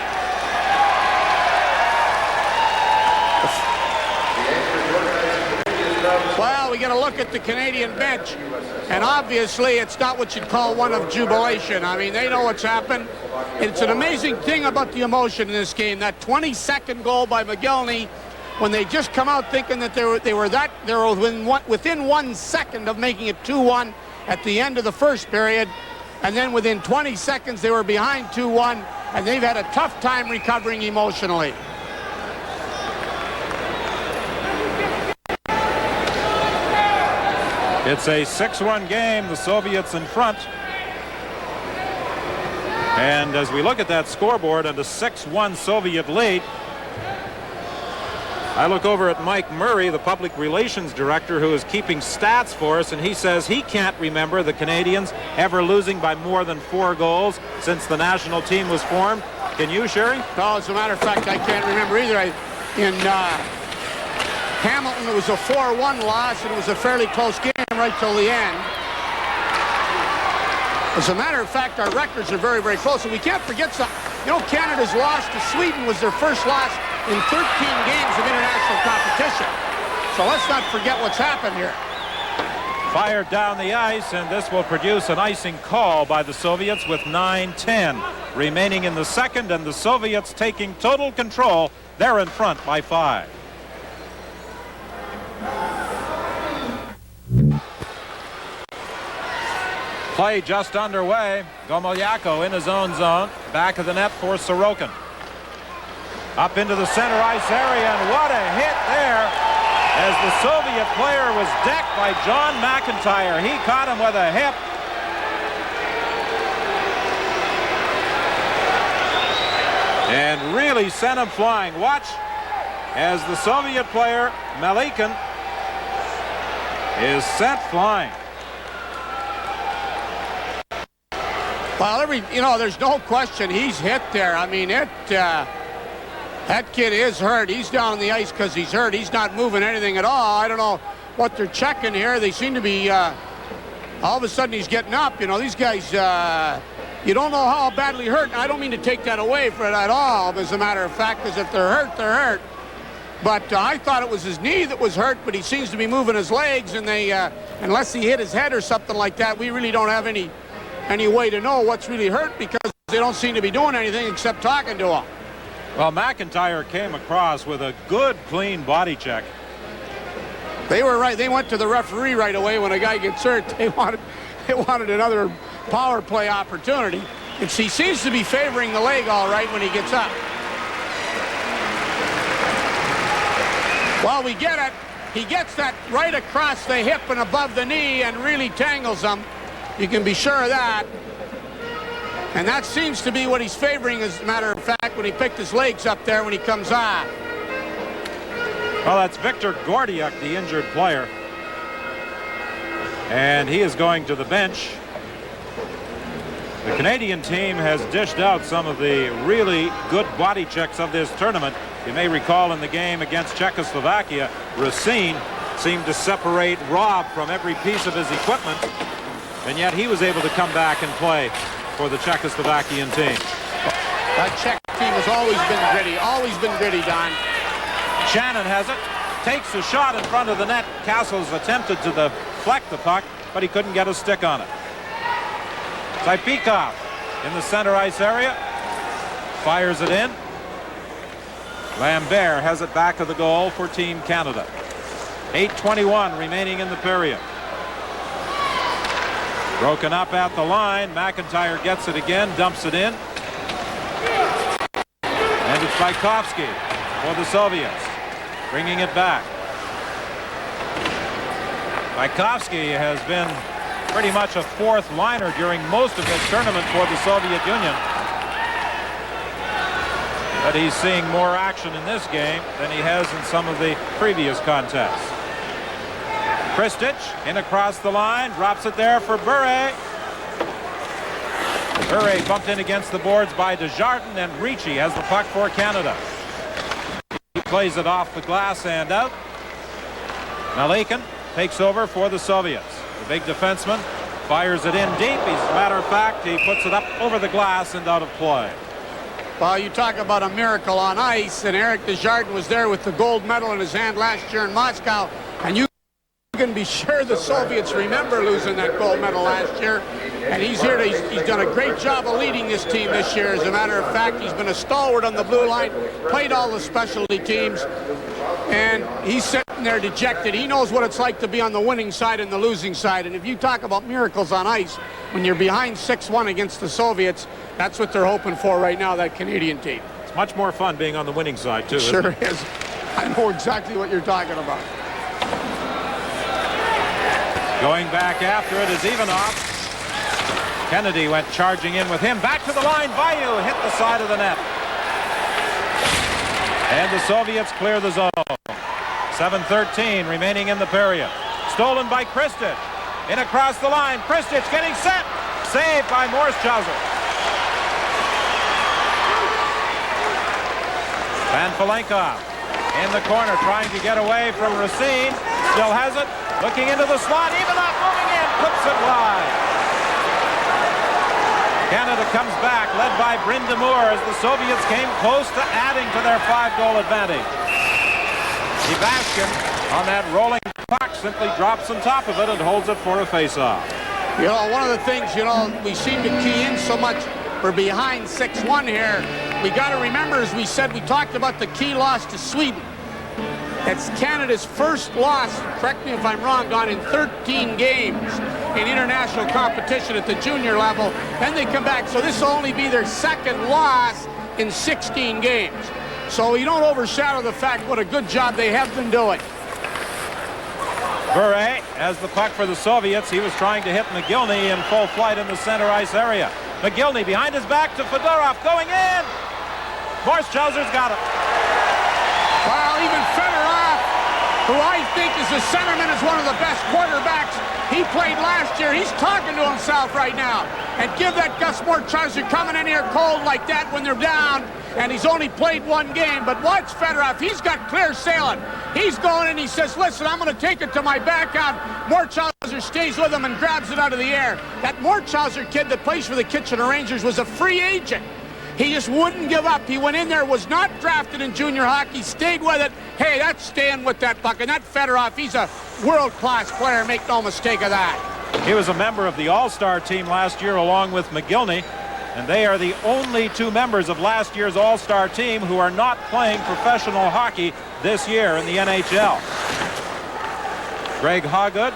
Well, we got to look at the Canadian bench, and obviously it's not what you'd call one of jubilation. I mean, they know what's happened. It's an amazing thing about the emotion in this game. That 22nd goal by Mogilny, when they just come out thinking that they were within 1 second of making it 2-1 at the end of the first period, and then within 20 seconds they were behind 2-1, and they've had a tough time recovering emotionally. It's a 6-1 game, the Soviets in front. And as we look at that scoreboard and a 6-1 Soviet lead, I look over at Mike Murray, the public relations director, who is keeping stats for us, and he says he can't remember the Canadians ever losing by more than 4 goals since the national team was formed. Can you, Sherry? No, as a matter of fact, I can't remember either. In Hamilton, it was a 4-1 loss, and it was a fairly close game right till the end. As a matter of fact, our records are very, very close. And we can't forget something. You know, Canada's loss to Sweden was their first loss in 13 games of international competition. So let's not forget what's happened here. Fired down the ice, and this will produce an icing call by the Soviets with 9:10 remaining in the second, and the Soviets taking total control. They're in front by 5. Play just underway. Gomoliako in his own zone. Back of the net for Sorokin. Up into the center ice area, and what a hit there as the Soviet player was decked by John McIntyre. He caught him with a hip. And really sent him flying. Watch as the Soviet player, Malykhin, is sent flying. Well, there's no question he's hit there. I mean, that kid is hurt. He's down on the ice because he's hurt. He's not moving anything at all. I don't know what they're checking here. They seem to be, all of a sudden he's getting up. You know, these guys, you don't know how badly hurt. And I don't mean to take that away from it at all, as a matter of fact, because if they're hurt, they're hurt. But I thought it was his knee that was hurt, but he seems to be moving his legs, and they, unless he hit his head or something like that, we really don't have any way to know what's really hurt, because they don't seem to be doing anything except talking to him. Well, McIntyre came across with a good, clean body check. They were right. They went to the referee right away when a guy gets hurt. They wanted another power play opportunity. And he seems to be favoring the leg all right when he gets up. Well, we get it. He gets that right across the hip and above the knee and really tangles him. You can be sure of that. And that seems to be what he's favoring, as a matter of fact, when he picked his legs up there when he comes off. Well, that's Viktor Gordiuk, the injured player. And he is going to the bench. The Canadian team has dished out some of the really good body checks of this tournament. You may recall in the game against Czechoslovakia, Rasine seemed to separate Rob from every piece of his equipment, and yet he was able to come back and play for the Czechoslovakian team. That Czech team has always been gritty, Don. Shannon has it, takes a shot in front of the net. Castles attempted to deflect the puck, but he couldn't get a stick on it. Saipikov in the center ice area, fires it in. Lambert has it back of the goal for Team Canada. 8:21 remaining in the period. Broken up at the line. McIntyre gets it again, dumps it in. And it's Bykovsky for the Soviets, bringing it back. Bykovsky has been pretty much a fourth liner during most of this tournament for the Soviet Union. But he's seeing more action in this game than he has in some of the previous contests. Kristich in across the line, drops it there for Buret. Buret bumped in against the boards by Dejardin, and Ricci has the puck for Canada. He plays it off the glass and out. Malykhin takes over for the Soviets. The big defenseman fires it in deep. As a matter of fact, he puts it up over the glass and out of play. Well, you talk about a miracle on ice, and Eric Dejardin was there with the gold medal in his hand last year in Moscow, and you can be sure the Soviets remember losing that gold medal last year. And he's here. He's done a great job of leading this team this year. As a matter of fact, he's been a stalwart on the blue line, played all the specialty teams, and he's sitting there dejected. He knows what it's like to be on the winning side and the losing side. And if you talk about miracles on ice, when you're behind 6-1 against the Soviets, that's what they're hoping for right now, that Canadian team. It's much more fun being on the winning side, too. Sure is. I know exactly what you're talking about. Going back after it is Ivanov. Kennedy went charging in with him. Back to the line. Bayou hit the side of the net. And the Soviets clear the zone. 7:13 remaining in the period. Stolen by Kristich. In across the line. Kristich getting set. Saved by Morschauser. Pantelenkov in the corner trying to get away from Rasine. Still has it. Looking into the slot. Ivanov moving in. Puts it wide. Canada comes back, led by Bryn Damour, as the Soviets came close to adding to their 5-goal advantage. Ivashkin, on that rolling puck, simply drops on top of it and holds it for a face-off. You know, one of the things, you know, we seem to key in so much. We're behind 6-1 here. We got to remember, as we said, we talked about the key loss to Sweden. It's Canada's first loss, correct me if I'm wrong, gone in 13 games in international competition at the junior level. Then they come back, so this will only be their second loss in 16 games. So you don't overshadow the fact what a good job they have been doing. Buret has the puck for the Soviets. He was trying to hit Mogilny in full flight in the center ice area. Mogilny behind his back to Fedorov, going in. Moschauzer's got it. Well, even Fedorov, who I think is a centerman, is one of the best quarterbacks he played last year. He's talking to himself right now. And give that Gaz Morshauzser coming in here cold like that when they're down, and he's only played one game. But watch Fedorov. He's got clear sailing. He's going and he says, listen, I'm going to take it to my backhand. Moschauzser stays with him and grabs it out of the air. That Moschauzser kid that plays for the Kitchener Rangers was a free agent. He just wouldn't give up. He went in there, was not drafted in junior hockey, stayed with it. Hey, that's staying with that puck. And that Fedorov, he's a world-class player, make no mistake of that. He was a member of the All-Star team last year along with Mogilny, and they are the only two members of last year's All-Star team who are not playing professional hockey this year in the NHL. Greg Hoggood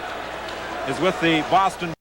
is with the Boston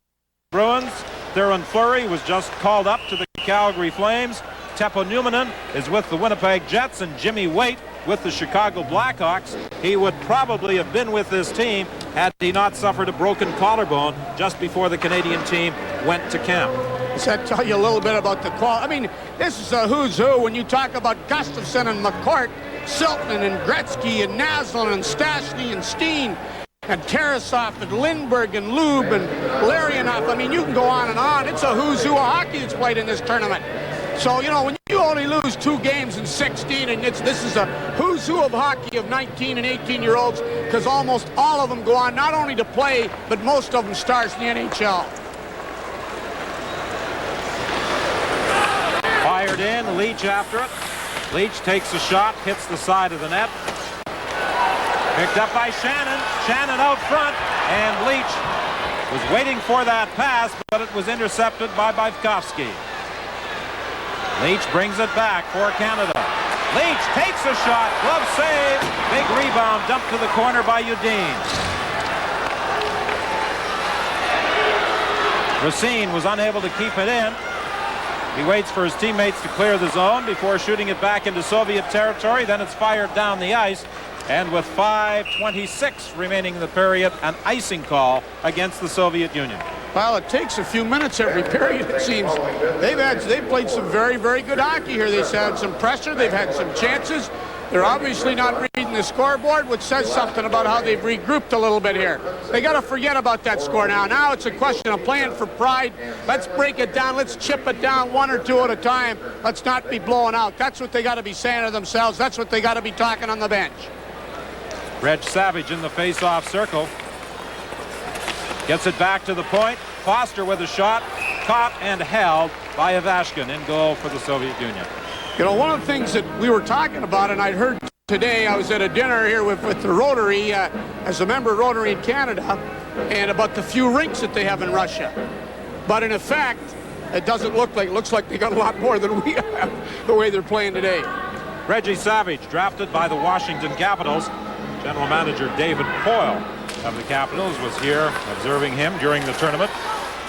Bruins. Theron Fleury was just called up to the Calgary Flames. Teppo Numminen is with the Winnipeg Jets, and Jimmy Waite with the Chicago Blackhawks. He would probably have been with this team had he not suffered a broken collarbone just before the Canadian team went to camp. Does that tell you a little bit about the quality? I mean, this is a who's who when you talk about Gustafsson and McCourt, Siltman and Gretzky and Naslund and Stastny and Steen and Tarasov and Lindbergh and Lube and Larionov. I mean, you can go on and on. It's a who's who of hockey that's played in this tournament. So, you know, when you only lose 2 games in 16, and this is a who's who of hockey of 19 and 18-year-olds, because almost all of them go on not only to play, but most of them stars in the NHL. Fired in, Leach after it. Leach takes a shot, hits the side of the net. Picked up by Shannon. Shannon out front, and Leach was waiting for that pass, but it was intercepted by Bıkovski. Leach brings it back for Canada. Leach takes a shot, glove save, big rebound, dumped to the corner by Udine. Racine was unable to keep it in. He waits for his teammates to clear the zone before shooting it back into Soviet territory. Then it's fired down the ice. And with 5:26 remaining in the period, an icing call against the Soviet Union. Well, it takes a few minutes every period, it seems. They've played some very, very good hockey here. They've had some pressure. They've had some chances. They're obviously not reading the scoreboard, which says something about how they've regrouped a little bit here. They got to forget about that score now. Now it's a question of playing for pride. Let's break it down. Let's chip it down 1 or 2 at a time. Let's not be blowing out. That's what they got to be saying to themselves. That's what they got to be talking on the bench. Reg Savage in the face-off circle. Gets it back to the point. Foster with a shot. Caught and held by Ivashkin in goal for the Soviet Union. You know, one of the things that we were talking about, and I'd heard today, I was at a dinner here with the Rotary, as a member of Rotary in Canada, and about the few rinks that they have in Russia. But in effect, it doesn't look like, it looks like they got a lot more than we have, the way they're playing today. Reggie Savage, drafted by the Washington Capitals. General manager David Poyle of the Capitals was here observing him during the tournament.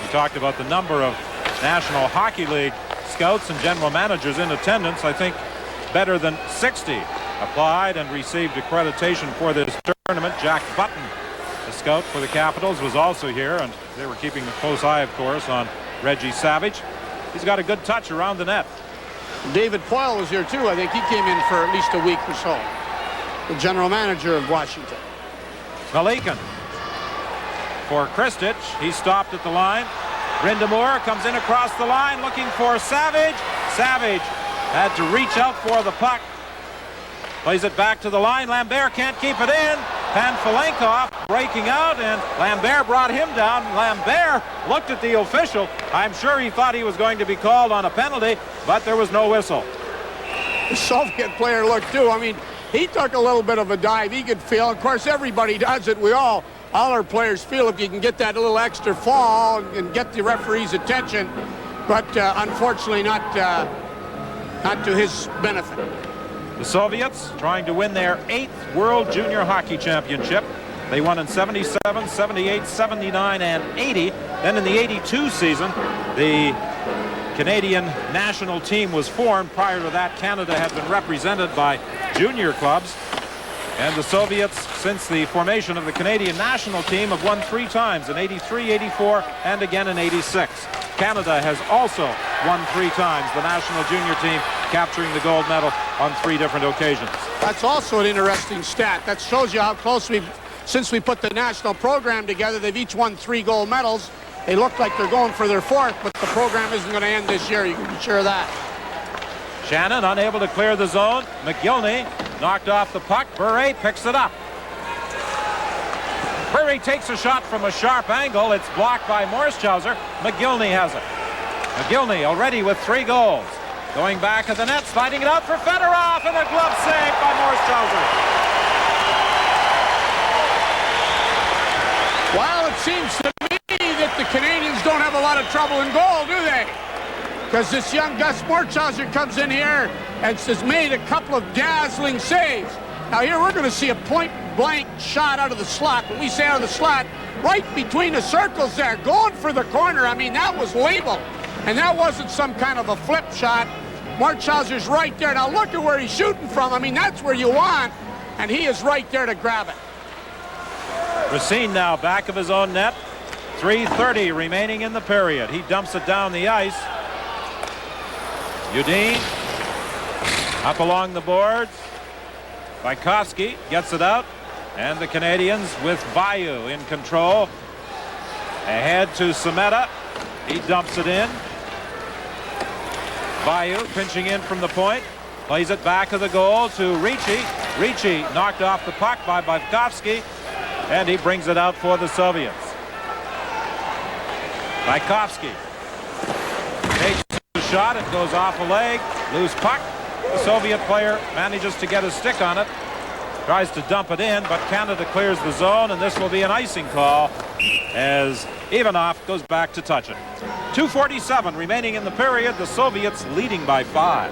He talked about the number of National Hockey League scouts and general managers in attendance. I think better than 60 applied and received accreditation for this tournament. Jack Button, the scout for the Capitals, was also here, and they were keeping a close eye, of course, on Reggie Savage. He's got a good touch around the net. David Poyle was here too. I think he came in for at least a week or so. The general manager of Washington. Malыhkin for Christich. He stopped at the line. Bryn Damour comes in across the line looking for Savage. Savage had to reach out for the puck. Plays it back to the line. Lambert can't keep it in. Pantelenkov breaking out, and Lambert brought him down. Lambert looked at the official. I'm sure he thought he was going to be called on a penalty, but there was no whistle. The Soviet player looked too. I mean, he took a little bit of a dive. He could feel. Of course, everybody does it. All our players feel if you can get that little extra fall and get the referee's attention, but unfortunately not to his benefit. The Soviets trying to win their 8th World Junior Hockey Championship. They won in 77, 78, 79, and 80. Then in the 82 season, the Canadian national team was formed. Prior to that, Canada had been represented by junior clubs. And the Soviets, since the formation of the Canadian national team, have won 3 times, in 83, 84, and again in 86. Canada has also won 3 times, the national junior team capturing the gold medal on 3 different occasions. That's also an interesting stat. That shows you how close since we put the national program together, they've each won 3 gold medals. They look like they're going for their 4th, but the program isn't going to end this year. You can be sure of that. Shannon unable to clear the zone. Mogilny knocked off the puck. Buret picks it up. Buret takes a shot from a sharp angle. It's blocked by Morschhauser. Mogilny has it. Mogilny already with 3 goals. Going back at the net, sliding it out for Fedorov, and a glove save by Morschhauser. Well, it seems to me that the Canadians don't have a lot of trouble in goal, do they? Because this young Gus Morschhauser comes in here and has made a couple of dazzling saves. Now here we're going to see a point-blank shot out of the slot. When we say out of the slot, right between the circles there, going for the corner. I mean, that was labeled. And that wasn't some kind of a flip shot. Morschhauser's right there. Now look at where he's shooting from. I mean, that's where you want. And he is right there to grab it. Racine now back of his own net. 3:30 remaining in the period. He dumps it down the ice. Udine up along the boards. Bykowski gets it out, and the Canadians with Bayou in control. Ahead to Cimetta. He dumps it in. Bayou pinching in from the point. Plays it back of the goal to Ricci. Ricci knocked off the puck by Bykowski, and he brings it out for the Soviets. Bykowski takes the shot. It goes off a leg. Loose puck. The Soviet player manages to get a stick on it. Tries to dump it in, but Canada clears the zone, and this will be an icing call as Ivanov goes back to touch it. 2:47 remaining in the period. The Soviets leading by 5.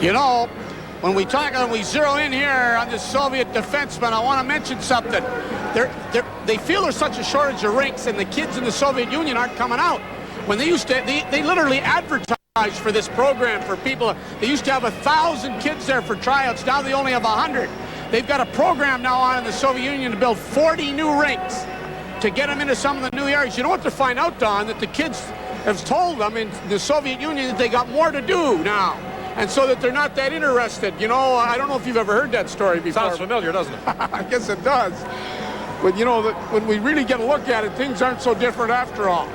You know, when we talk and we zero in here on the Soviet defenseman, I want to mention something. They feel there's such a shortage of rinks, and the kids in the Soviet Union aren't coming out. When they used to, they literally advertise for this program for people. They used to have 1,000 kids there for tryouts. Now they only have 100. They've got a program now on in the Soviet Union to build 40 new rinks to get them into some of the new areas. You know what to find out, Don? That the kids have told them in the Soviet Union that they got more to do now. And so that they're not that interested. You know, I don't know if you've ever heard that story before. Sounds familiar, doesn't it? I guess it does. But, you know, when we really get a look at it, things aren't so different after all.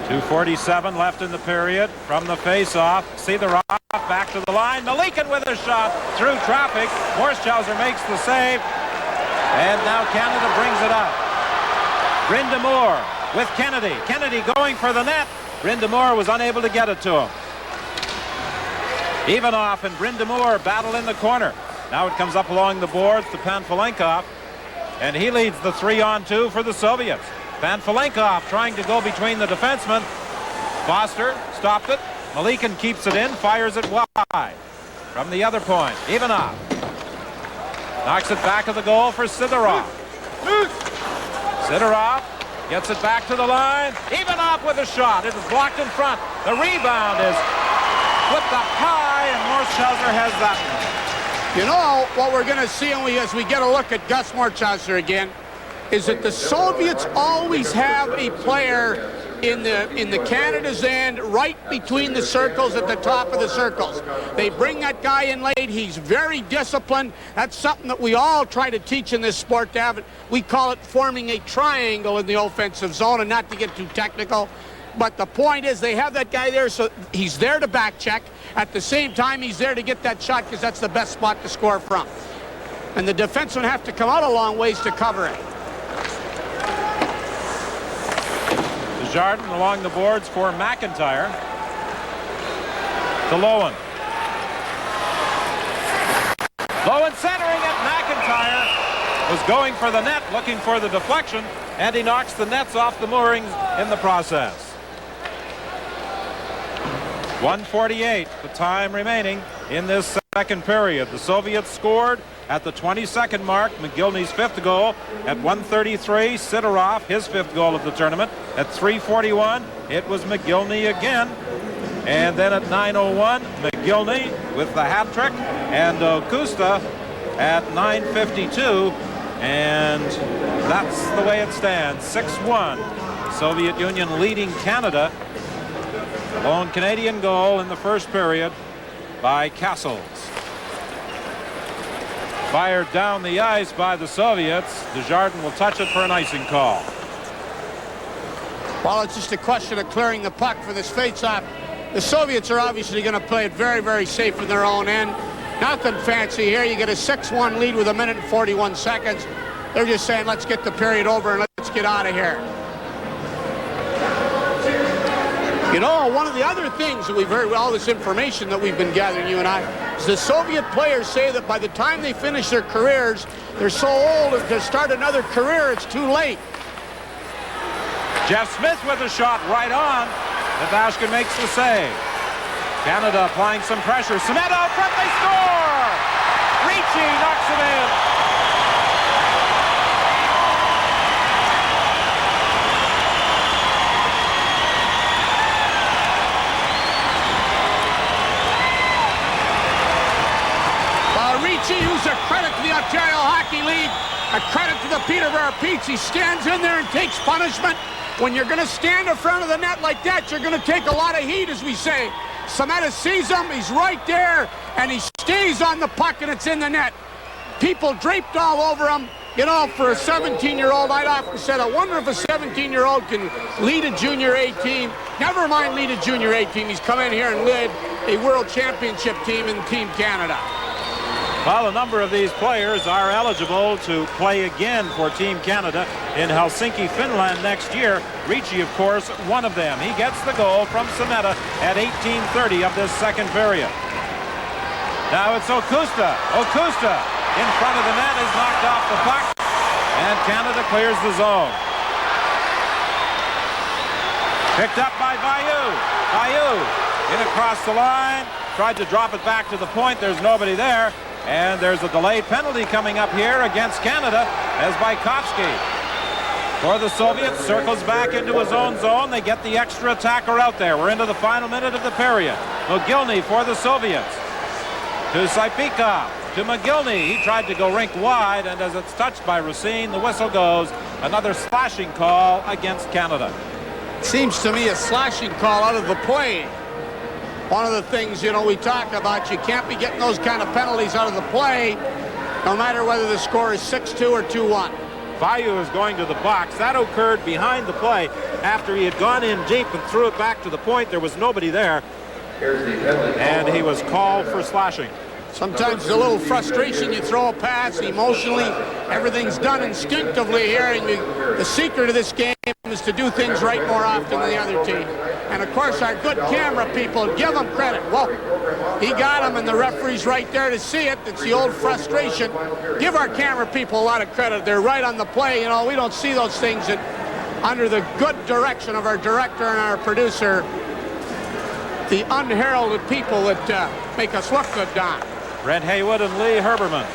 2:47 left in the period. From the face-off, Sidorov back to the line. Malykhin with a shot through traffic. Morschhauser makes the save. And now Canada brings it up. Brind'Amour with Kennedy. Kennedy going for the net. Brind'Amour was unable to get it to him. Ivanov and Brind'Amour battle in the corner. Now it comes up along the boards to Pantelenkov, and he leads the 3-on-2 for the Soviets. Pantelenkov trying to go between the defensemen. Foster stopped it. Malykhin keeps it in, fires it wide. From the other point, Ivanov knocks it back of the goal for Sidorov. Sidorov gets it back to the line. Ivanov with a shot. It is blocked in front. The rebound is flipped up high, and Morschhauser has that one. You know, what we're going to see as we get a look at Gus Morschhauser again is that the Soviets always have a player in the Canada's end right between the circles at the top of the circles. They bring that guy in late. He's very disciplined. That's something that we all try to teach in this sport to have it. We call it forming a triangle in the offensive zone, and not to get too technical. But the point is they have that guy there, so he's there to back check. At the same time, he's there to get that shot because that's the best spot to score from. and the defensemen have to come out a long ways to cover it. Dejardin along the boards for McIntyre. To Lowen. Lowen centering it. McIntyre was going for the net, looking for the deflection, and he knocks the nets off the moorings in the process. 1:48, the time remaining in this second period. The Soviets scored at the 22nd mark, Mogilny's 5th goal. At 1:33, Sydorov, his 5th goal of the tournament. At 3:41, it was Mogilny again. And then at 9:01, Mogilny with the hat trick, and Oküsta at 9:52. And that's the way it stands, 6-1. Soviet Union leading Canada. Lone Canadian goal in the first period by Castles. Fired down the ice by the Soviets. Dejardin will touch it for an icing call. Well, it's just a question of clearing the puck for this face-off. The Soviets are obviously going to play it very, very safe in their own end. Nothing fancy here. You get a 6-1 lead with 1 minute and 41 seconds. They're just saying, let's get the period over and let's get out of here. You know, one of the other things that we've heard with all this information that we've been gathering, you and I, is the Soviet players say that by the time they finish their careers, they're so old, if they start another career, it's too late. Jeff Smith with a shot right on. Ivashkin makes the save. Canada applying some pressure. Cement out front, they score! Ricci knocks it in. Who's a credit to the Ontario Hockey League, a credit to the Peterborough Petes. He stands in there and takes punishment. When you're going to stand in front of the net like that, you're going to take a lot of heat, as we say. Cimetta sees him, he's right there, and he stays on the puck, and it's in the net. People draped all over him. You know, for a 17-year-old, I'd often said, I wonder if a 17-year-old can lead a junior A team. Never mind lead a junior A team. He's come in here and led a world championship team in Team Canada. Well, a number of these players are eligible to play again for Team Canada in Helsinki, Finland next year. Ricci, of course, one of them. He gets the goal from Cimetta at 18:30 of this second period. Now it's Oküsta. Oküsta in front of the net is knocked off the puck, and Canada clears the zone. Picked up by Bayou. Bayou in across the line. Tried to drop it back to the point. There's nobody there. And there's a delayed penalty coming up here against Canada as Bykovsky. For the Soviets, circles back into his own zone. They get the extra attacker out there. We're into the final minute of the period. Mogilny for the Soviets. To Saipikov. To Mogilny. He tried to go rink wide, and as it's touched by Racine, the whistle goes. Another slashing call against Canada. Seems to me a slashing call out of the play. One of the things, you know, we talk about, you can't be getting those kind of penalties out of the play, no matter whether the score is 6-2 or 2-1. Bayou is going to the box. That occurred behind the play after he had gone in deep and threw it back to the point. There was nobody there, and he was called for slashing. Sometimes there's a little frustration. You throw a pass emotionally. Everything's done instinctively here, and the secret of this game is to do things right more often than the other team. And, of course, our good camera people, give them credit. Well, he got him, and the referee's right there to see it. It's the old frustration. Give our camera people a lot of credit. They're right on the play. You know, we don't see those things that, under the good direction of our director and our producer, the unheralded people that make us look good, Don. Brent Haywood and Lee Herberman.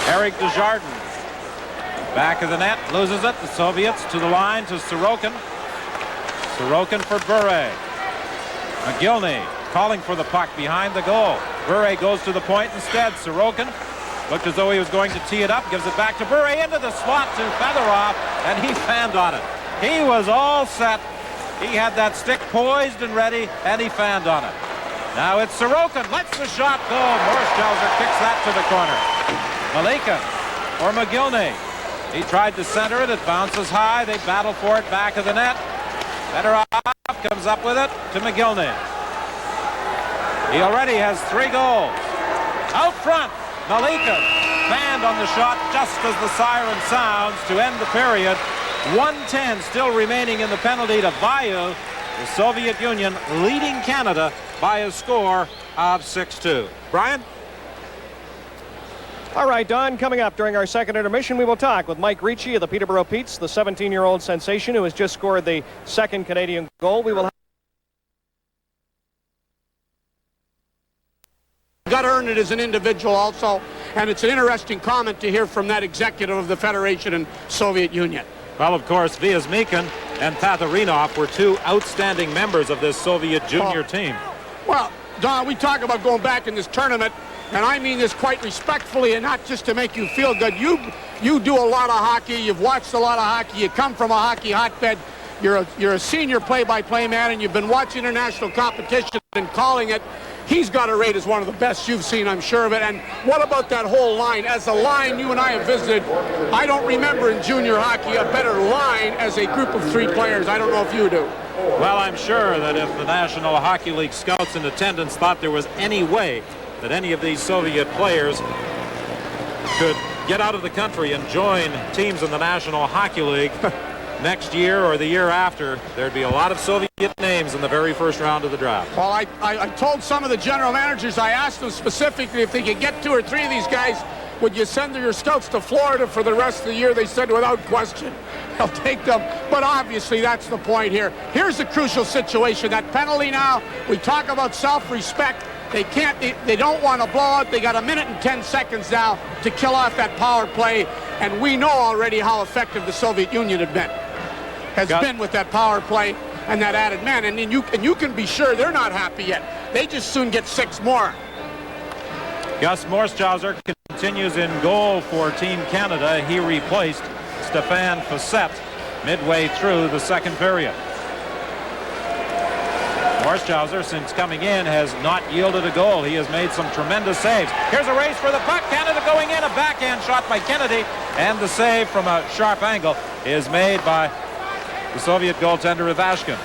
Eric Dejardin. Back of the net, loses it. The Soviets to the line to Sorokin. Sorokin for Buret. Mogilny calling for the puck behind the goal. Buret goes to the point instead. Sorokin looked as though he was going to tee it up. Gives it back to Buret into the slot to Fedorov, and he fanned on it. He was all set. He had that stick poised and ready, and he fanned on it. Now it's Sorokin, lets the shot go. Mosхаузер kicks that to the corner. Malika or Mogilny. He tried to center it. It bounces high. They battle for it back of the net. Fedorov comes up with it to Mogilny. He already has 3 goals. Out front, Malika banned on the shot just as the siren sounds to end the period. 1:10 still remaining in the penalty to Bayou. The Soviet Union leading Canada by a score of 6-2. Brian? All right, Don, coming up during our second intermission, we will talk with Mike Ricci of the Peterborough Petes, the 17-year-old sensation who has just scored the second Canadian goal. We will got to earn it as an individual also, and it's an interesting comment to hear from that executive of the Federation and Soviet Union. Well, of course, Vyazmikin and Tatarinov were two outstanding members of this Soviet junior team. Well, Don, we talk about going back in this tournament, and I mean this quite respectfully and not just to make you feel good. You do a lot of hockey. You've watched a lot of hockey. You come from a hockey hotbed. You're a senior play-by-play man, and you've been watching international competition and calling it. He's got a rate as one of the best you've seen, I'm sure of it. And what about that whole line? As a line you and I have visited, I don't remember in junior hockey a better line as a group of three players. I don't know if you do. Well, I'm sure that if the National Hockey League scouts in attendance thought there was any way that any of these Soviet players could get out of the country and join teams in the National Hockey League next year or the year after, there'd be a lot of Soviet names in the very first round of the draft. Well, I told some of the general managers, I asked them specifically if they could get 2 or 3 of these guys, would you send your scouts to Florida for the rest of the year? They said without question, they'll take them. But obviously that's the point here. Here's the crucial situation. That penalty now, we talk about self-respect. They don't want to blow out. They got 1 minute and 10 seconds now to kill off that power play. And we know already how effective the Soviet Union has been with that power play and that added man. And you can be sure they're not happy yet. They just soon get 6 more. Gaz Morsхаузер continues in goal for Team Canada. He replaced Stefan Fisset midway through the second period. Morsхаузер, since coming in, has not yielded a goal. He has made some tremendous saves. Here's a race for the puck. Canada going in. A backhand shot by Kennedy. And the save from a sharp angle is made by the Soviet goaltender Ivashkin.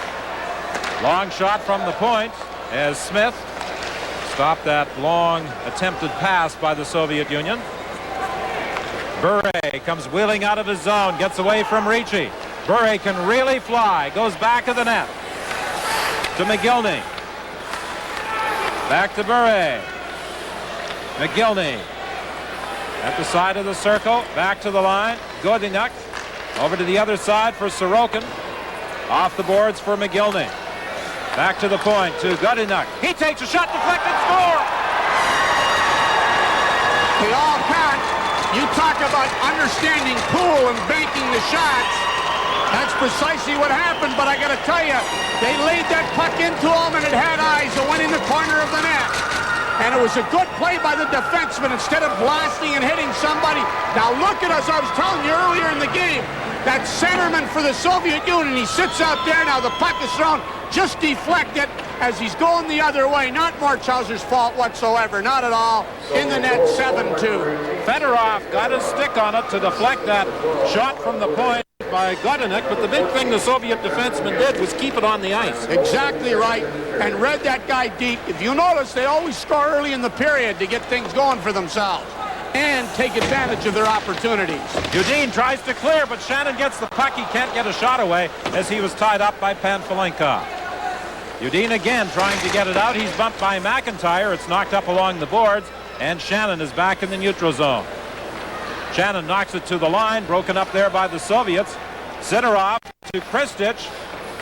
Long shot from the point as Smith stopped that long attempted pass by the Soviet Union. Bure comes wheeling out of his zone, gets away from Ricci. Bure can really fly, goes back of the net to Mogilny. Back to Bure. Mogilny at the side of the circle, back to the line. Godinuk over to the other side for Sorokin. Off the boards for Mogilny. Back to the point to Godinuk. He takes a shot, deflected, score! They all count. You talk about understanding pool and banking the shots. That's precisely what happened, but I got to tell you, they laid that puck into him and it had eyes. It went in the corner of the net. And it was a good play by the defenseman instead of blasting and hitting somebody. Now look at us, I was telling you earlier in the game, that centerman for the Soviet Union, he sits out there now, the puck is thrown, just deflected as he's going the other way. Not Morsхаузer's fault whatsoever, not at all. In the net, 7-2. Fedorov got his stick on it to deflect that shot from the point by Godinuk, but the big thing the Soviet defenseman did was keep it on the ice. Exactly right, and read that guy deep. If you notice, they always score early in the period to get things going for themselves and take advantage of their opportunities. Udin tries to clear, but Shannon gets the puck. He can't get a shot away as he was tied up by Pantelenkov. Udin again trying to get it out. He's bumped by McIntyre. It's knocked up along the boards, and Shannon is back in the neutral zone. Shannon knocks it to the line, broken up there by the Soviets. Sидorov to Christich.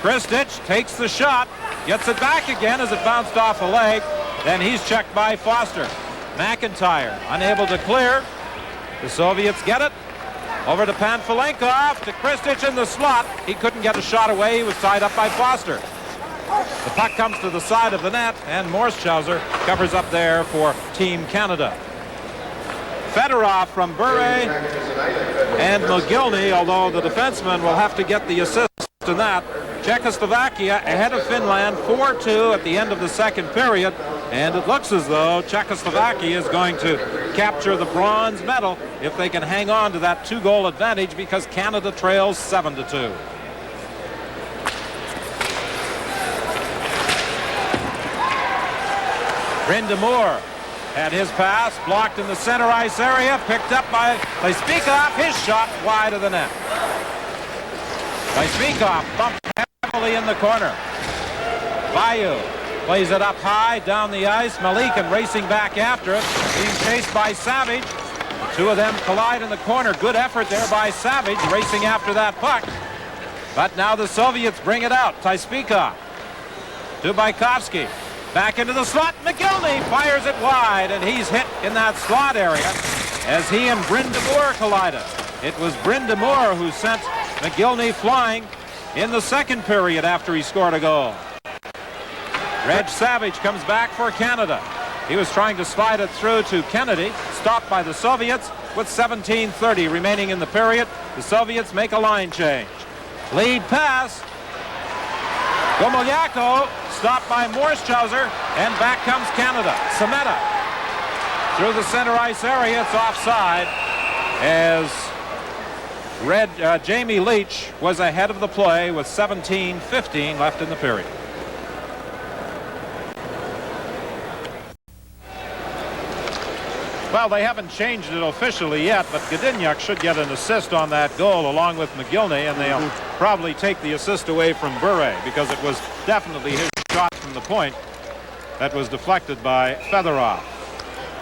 Christich takes the shot, gets it back again as it bounced off a leg. Then he's checked by Foster. McIntyre unable to clear. The Soviets get it. Over to Pantelenkov, to Christich in the slot. He couldn't get a shot away. He was tied up by Foster. The puck comes to the side of the net, and Morsхаузер covers up there for Team Canada. Fedorov from Bure and Mogilny, although the defenseman will have to get the assist in that. Czechoslovakia ahead of Finland 4-2 at the end of the second period, and it looks as though Czechoslovakia is going to capture the bronze medal if they can hang on to that 2-goal advantage, because Canada trails 7-2. Brind'Amour had his pass blocked in the center ice area, picked up by Tysbekov. His shot wide of the net. Tysbekov bumped heavily in the corner. Bayou plays it up high down the ice. Malykhin racing back after it, being chased by Savage. The two of them collide in the corner. Good effort there by Savage, racing after that puck. But now the Soviets bring it out. Tysbekov to Bykovsky. Back into the slot. Mogilny fires it wide, and he's hit in that slot area as he and Brind'Amour collided. It was Brind'Amour who sent Mogilny flying in the second period after he scored a goal. Reg Savage comes back for Canada. He was trying to slide it through to Kennedy, stopped by the Soviets with 17:30 remaining in the period. The Soviets make a line change. Lead pass. Gomoliako stopped by Morschhauser, and back comes Canada. Cimetta through the center ice area. It's offside as Jamie Leach was ahead of the play with 17:15 left in the period. Well, they haven't changed it officially yet, but Godynuk should get an assist on that goal along with Mogilny, and they'll probably take the assist away from Buret because it was definitely his shot from the point that was deflected by Fedorov.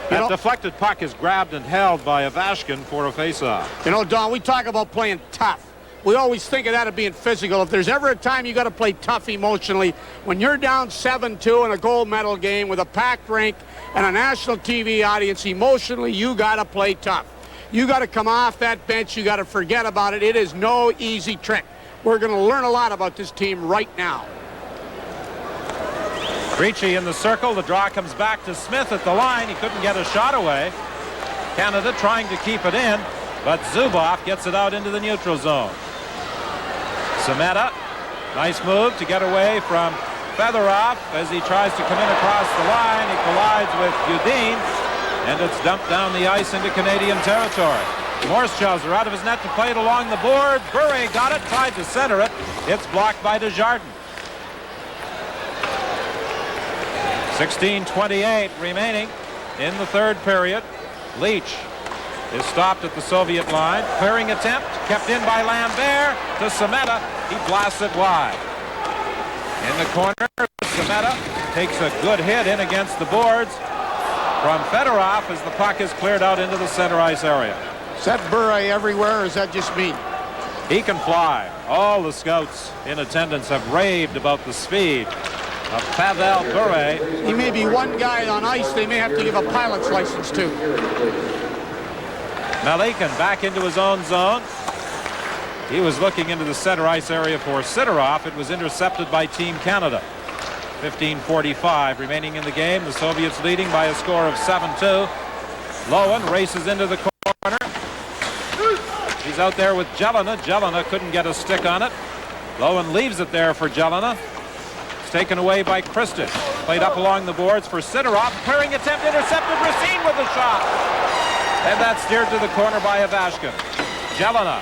That deflected puck is grabbed and held by Ivashkin for a faceoff. You know, Don, we talk about playing tough. We always think of that as being physical. If there's ever a time you got to play tough emotionally, when you're down 7-2 in a gold medal game with a packed rink and a national TV audience, emotionally you got to play tough. You got to come off that bench. You got to forget about it. It is no easy trick. We're going to learn a lot about this team right now. Ricci in the circle. The draw comes back to Smith at the line. He couldn't get a shot away. Canada trying to keep it in, but Zubov gets it out into the neutral zone. Cimetta, nice move to get away from Fedorov as he tries to come in across the line. He collides with Yudim, and it's dumped down the ice into Canadian territory. Morschhauser out of his net to play it along the board. Buret got it, tried to center it. It's blocked by Dejardin. 16:28 remaining in the third period. Leach is stopped at the Soviet line. Clearing attempt, kept in by Lambert to Cimetta. He blasts it wide. In the corner, Cimetta takes a good hit in against the boards from Fedorov as the puck is cleared out into the center ice area. Is that Buret everywhere, or is that just me? He can fly. All the scouts in attendance have raved about the speed of Pavel Bure. He may be one guy on ice they may have to give a pilot's license to. Malykhin back into his own zone. He was looking into the center ice area for Sidorov. It was intercepted by Team Canada. 15:45 remaining in the game. The Soviets leading by a score of 7-2. Lowen races into the corner. He's out there with Jelena. Jelena couldn't get a stick on it. Lowen leaves it there for Jelena. It's taken away by Christic. Played up along the boards for Sidorov. Clearing attempt intercepted. Racine with a shot. And that's steered to the corner by Ivashkin. Jelena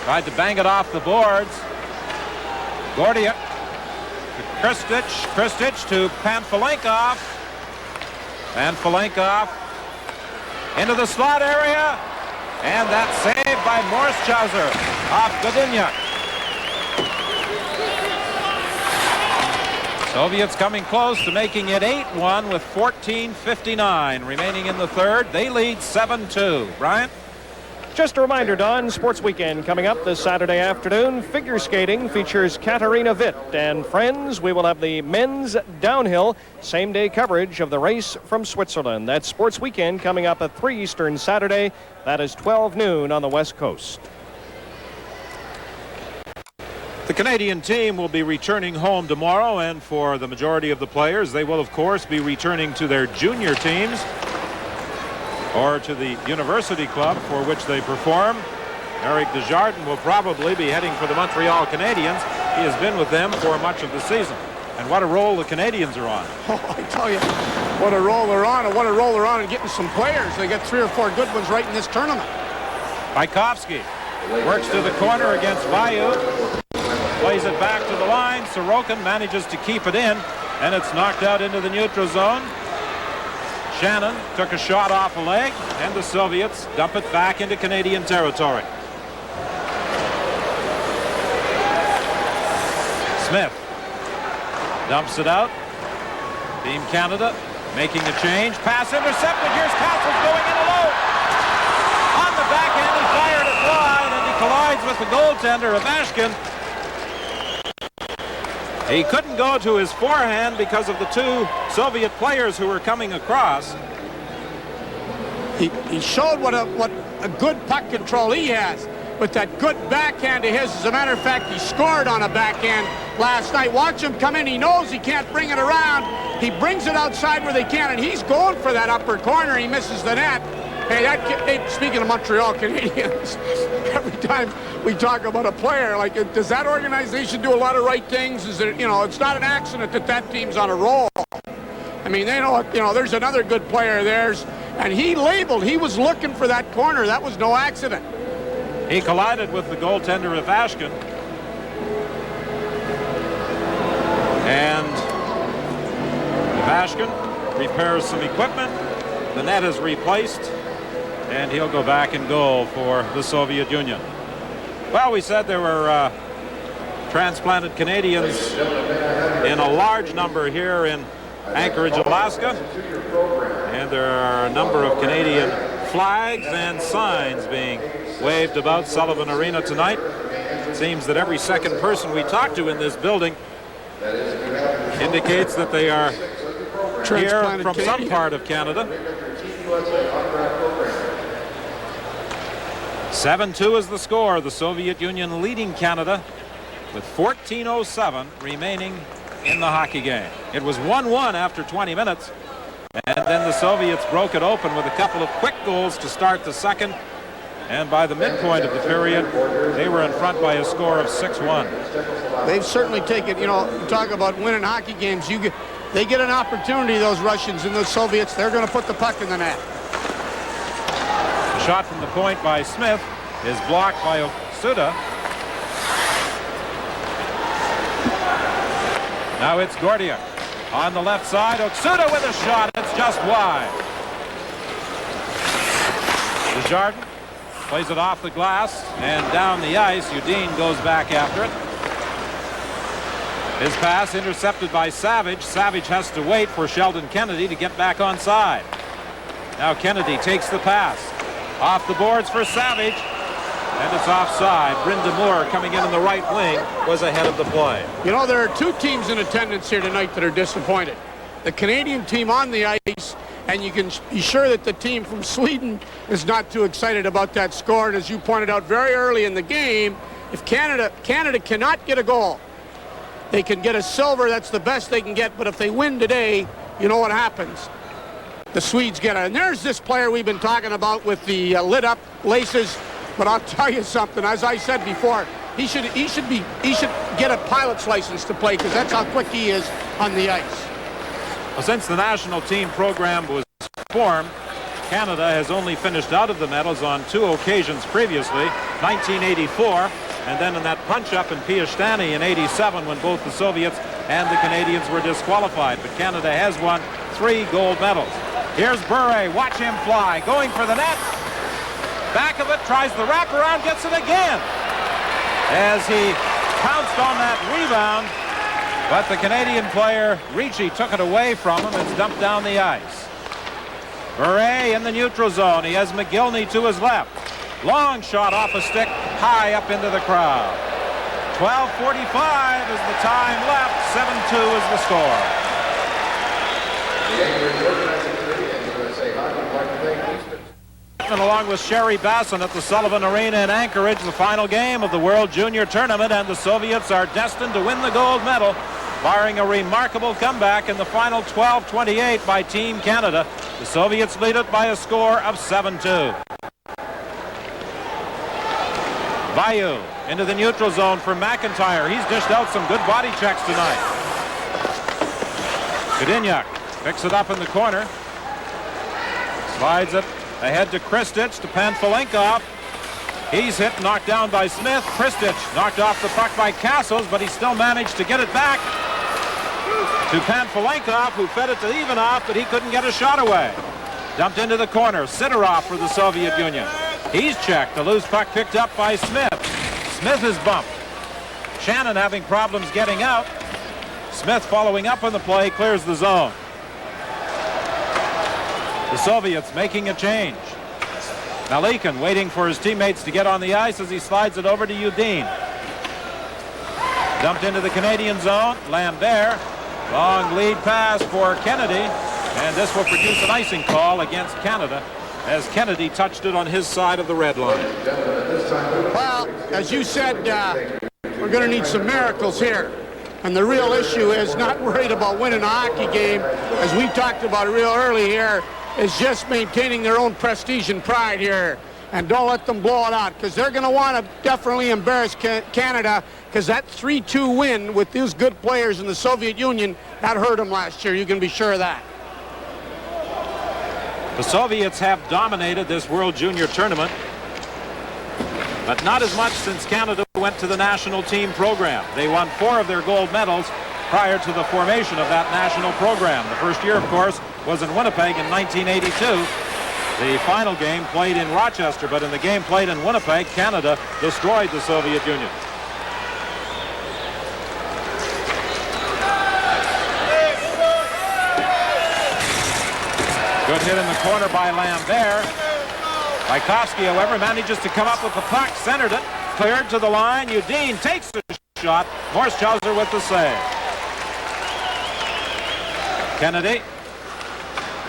tried to bang it off the boards. Gordiuk to Christic to Pamfilenkov. Pamfilenkov into the slot area. And that's saved by Morschhauser off Godynuk. Soviets coming close to making it 8-1 with 14:59 remaining in the third. They lead 7-2. Brian? Just a reminder, Don, Sports Weekend coming up this Saturday afternoon. Figure skating features Katarina Witt and friends. We will have the men's downhill same-day coverage of the race from Switzerland. That's Sports Weekend coming up at 3 Eastern Saturday. That is 12 noon on the West Coast. The Canadian team will be returning home tomorrow, and for the majority of the players, they will, of course, be returning to their junior teams or to the university club for which they perform. Eric Dejardin will probably be heading for the Montreal Canadiens. He has been with them for much of the season. And what a roll the Canadians are on. Oh, I tell you, what a roll they're on, and what a roll they're on in getting some players. They got 3 or 4 good ones right in this tournament. Bykovsky works to the corner against Bayou. Plays it back to the line. Sorokin manages to keep it in, and it's knocked out into the neutral zone. Shannon took a shot off a leg, and the Soviets dump it back into Canadian territory. Smith dumps it out. Team Canada making a change. Pass intercepted. Here's Castles going in alone. On the backhand, he fired it wide, and he collides with the goaltender, Ivashkin. He couldn't go to his forehand because of the two Soviet players who were coming across. He showed what a good puck control he has with that good backhand of his. As a matter of fact, he scored on a backhand last night. Watch him come in. He knows he can't bring it around. He brings it outside where they can, and he's going for that upper corner. He misses the net. Hey, speaking of Montreal Canadiens, every time we talk about a player, like, does that organization do a lot of right things? Is it, it's not an accident that team's on a roll. I mean, they know, there's another good player theirs, and he was looking for that corner. That was no accident. He collided with the goaltender Ivashkin. And Ivashkin repairs some equipment. The net is replaced, and he'll go back in goal for the Soviet Union. Well, we said there were transplanted Canadians in a large number here in Anchorage, Alaska. And there are a number of Canadian flags and signs being waved about Sullivan Arena tonight. It seems that every second person we talk to in this building indicates that they are here from some part of Canada. 7-2 is the score. The Soviet Union leading Canada with 14:07 remaining in the hockey game. It was 1-1 after 20 minutes, and then the Soviets broke it open with a couple of quick goals to start the second, and by the midpoint of the period they were in front by a score of 6-1. They've certainly taken, you talk about winning hockey games, they get an opportunity, those Russians and those Soviets. They're going to put the puck in the net. The shot from the point by Smith is blocked by Oksuta. Now it's Gordiuk on the left side. Oksuta with a shot. It's just wide. Dejardin plays it off the glass and down the ice. Udine goes back after it. His pass intercepted by Savage. Savage has to wait for Sheldon Kennedy to get back on side. Now Kennedy takes the pass. Off the boards for Savage. And it's offside. Brynda Moore coming in the right wing was ahead of the play. There are two teams in attendance here tonight that are disappointed. The Canadian team on the ice, and you can be sure that the team from Sweden is not too excited about that score. And as you pointed out very early in the game, if Canada cannot get a goal, they can get a silver. That's the best they can get. But if they win today, you know what happens. The Swedes get it. And there's this player we've been talking about with the lit up laces. But I'll tell you something, as I said before, he should get a pilot's license to play, because that's how quick he is on the ice. Well, since the national team program was formed, Canada has only finished out of the medals on 2 occasions previously, 1984, and then in that punch-up in Piastany in 87 when both the Soviets and the Canadians were disqualified. But Canada has won 3 gold medals. Here's Buret, watch him fly, going for the net. Back of it, tries the wraparound, gets it again as he pounced on that rebound, but the Canadian player Ricci took it away from him. It's dumped down the ice. Buret in the neutral zone. He has Mogilny to his left. Long shot off a stick, high up into the crowd. 12:45 is the time left. 7-2 is the score. Along with Sherry Basson at the Sullivan Arena in Anchorage, the final game of the World Junior Tournament, and the Soviets are destined to win the gold medal, barring a remarkable comeback in the final 12:28 by Team Canada. The Soviets lead it by a score of 7-2. Bayou into the neutral zone for McIntyre. He's dished out some good body checks tonight. Godinuk picks it up in the corner. Slides it ahead to Christich, to Pantelenkov. He's hit and knocked down by Smith. Christich knocked off the puck by Castles, but he still managed to get it back. to Pantelenkov, who fed it to Ivanov, but he couldn't get a shot away. Dumped into the corner. Sidorov for the Soviet Union. He's checked. The loose puck picked up by Smith. Smith is bumped. Shannon having problems getting out. Smith following up on the play, clears the zone. The Soviets making a change. Malykhin waiting for his teammates to get on the ice as he slides it over to Udine. Dumped into the Canadian zone. Lambert. Long lead pass for Kennedy. And this will produce an icing call against Canada as Kennedy touched it on his side of the red line. Well, as you said, we're going to need some miracles here. And the real issue is not worried about winning a hockey game, as we talked about real early here, is just maintaining their own prestige and pride here. And don't let them blow it out, because they're going to want to definitely embarrass Canada, because that 3-2 win with these good players in the Soviet Union, that hurt them last year. You can be sure of that. The Soviets have dominated this World Junior Tournament, but not as much since Canada went to the national team program. They won 4 of their gold medals prior to the formation of that national program. The first year, of course, was in Winnipeg in 1982. The final game played in Rochester, but in the game played in Winnipeg, Canada destroyed the Soviet Union. Good hit in the corner by Lambert. Bykowski, however, manages to come up with the puck, centered it, cleared to the line. Udine takes the shot. Morschauser with the save. Kennedy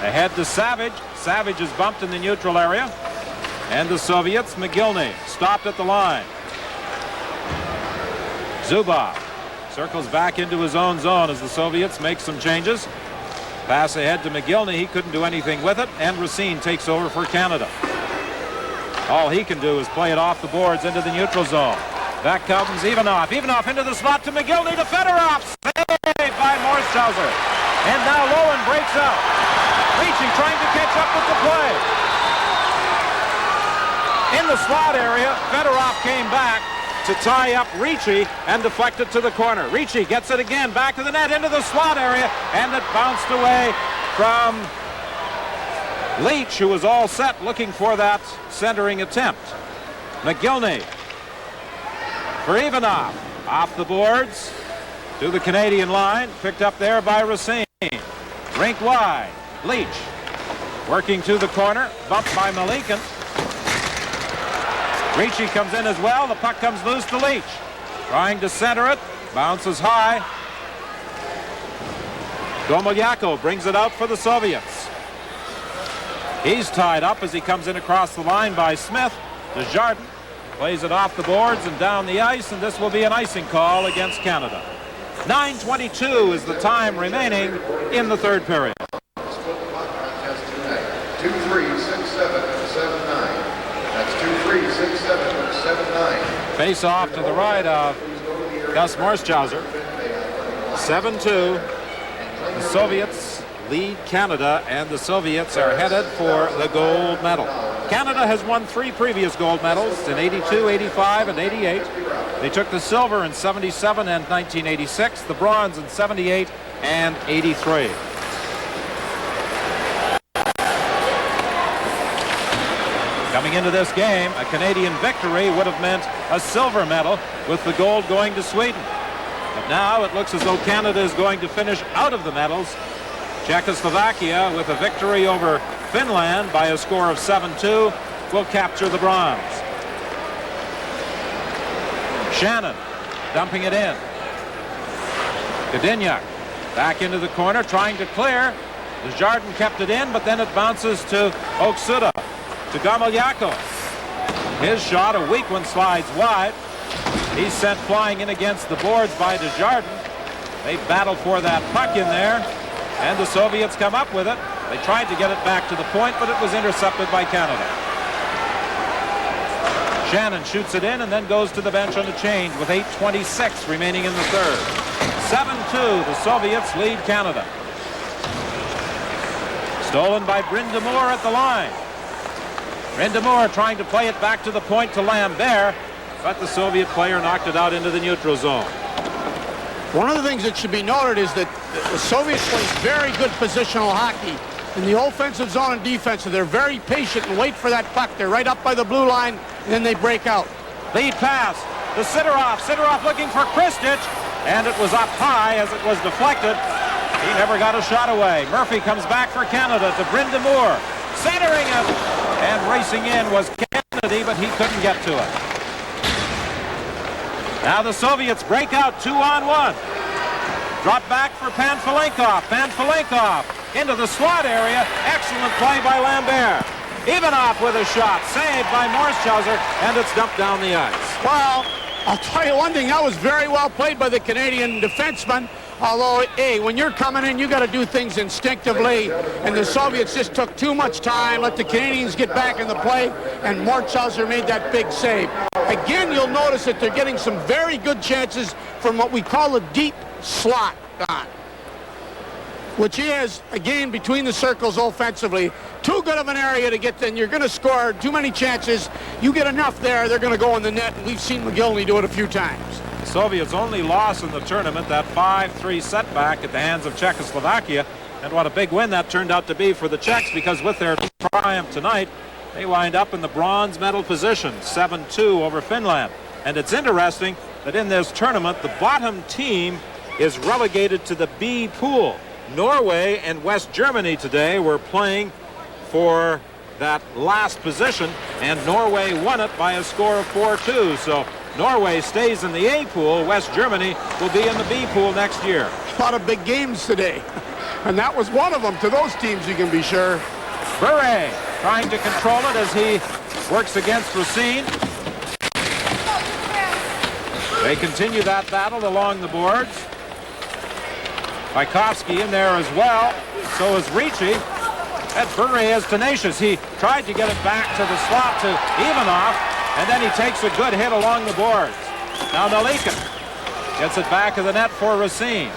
ahead to Savage. Savage is bumped in the neutral area. And the Soviets, Mogilny, stopped at the line. Zubov circles back into his own zone as the Soviets make some changes. Pass ahead to Mogilny. He couldn't do anything with it, and Racine takes over for Canada. All he can do is play it off the boards into the neutral zone. Back comes Ivanov. Ivanov into the slot to Mogilny to Fedorov. Saved by Morschauser. And now Lowen breaks out. Reaching, trying to catch up with the play. In the slot area, Fedorov came back to tie up Ricci and deflect it to the corner. Ricci gets it again, back to the net, into the slot area, and it bounced away from Leach, who was all set looking for that centering attempt. Mogilny for Ivanov. Off the boards to the Canadian line, picked up there by Racine. Rink wide. Leach working to the corner, bumped by Malykhin. Ricci comes in as well. The puck comes loose to Leach. Trying to center it. Bounces high. Gomoliako brings it out for the Soviets. He's tied up as he comes in across the line by Smith. Dejardin plays it off the boards and down the ice, and this will be an icing call against Canada. 9:22 is the time remaining in the third period. 2-3-6-7-7-9. That's 2-3-6-7-7-9. Face off to the right of Gaz Morschauser. 7-2. The Soviets lead Canada, and the Soviets are headed for the gold medal. Canada has won 3 previous gold medals in 82, 85, and 88. They took the silver in 77 and 1986, the bronze in 78 and 83. Coming into this game, a Canadian victory would have meant a silver medal, with the gold going to Sweden. But now it looks as though Canada is going to finish out of the medals. Czechoslovakia, with a victory over Finland by a score of 7-2, will capture the bronze. Shannon dumping it in. Godynuk back into the corner, trying to clear. Dejardin kept it in, but then it bounces to Oksuta. To Gomoliako. His shot, a weak one, slides wide. He's sent flying in against the boards by Dejardin. They battle for that puck in there, and the Soviets come up with it. They tried to get it back to the point, but it was intercepted by Canada. Shannon shoots it in and then goes to the bench on a change with 8:26 remaining in the third. 7-2, the Soviets lead Canada. Stolen by Brind'Amour at the line. Brind'Amour trying to play it back to the point to Lambert, but the Soviet player knocked it out into the neutral zone. One of the things that should be noted is that the Soviets play very good positional hockey in the offensive zone and defensive. They're very patient and wait for that puck. They're right up by the blue line, and then they break out. Lead pass to Sidorov. Sidorov looking for Christic, and it was up high as it was deflected. He never got a shot away. Murphy comes back for Canada to Brind'Amour. Centering it, and racing in was Kennedy, but he couldn't get to it. Now the Soviets break out 2-on-1. Drop back for Pantelenkov. Pantelenkov into the slot area. Excellent play by Lambert. Ivanov with a shot. Saved by Mosthauser, and it's dumped down the ice. Well, I'll tell you one thing. That was very well played by the Canadian defenseman. Although, hey, when you're coming in, you got to do things instinctively. And the Soviets just took too much time, let the Canadians get back in the play, and Mosthauser made that big save. Again, you'll notice that they're getting some very good chances from what we call a deep slot, Don, which is, again, between the circles offensively. Too good of an area to get in. You're going to score too many chances. You get enough there, they're going to go in the net, and we've seen Mogilny do it a few times. Soviets' only loss in the tournament, that 5-3 setback at the hands of Czechoslovakia. And what a big win that turned out to be for the Czechs, because with their triumph tonight, they wind up in the bronze medal position, 7-2 over Finland. And it's interesting that in this tournament, the bottom team is relegated to the B pool. Norway and West Germany today were playing for that last position, and Norway won it by a score of 4-2. So Norway stays in the A pool. West Germany will be in the B pool next year. A lot of big games today, and that was one of them to those teams, you can be sure. Buret trying to control it as he works against Racine. They continue that battle along the boards. Bykovsky in there as well. So is Ricci. That Buret is tenacious. He tried to get it back to the slot to Ivanov, and then he takes a good hit along the boards. Now Nalikin gets it back of the net for Racine.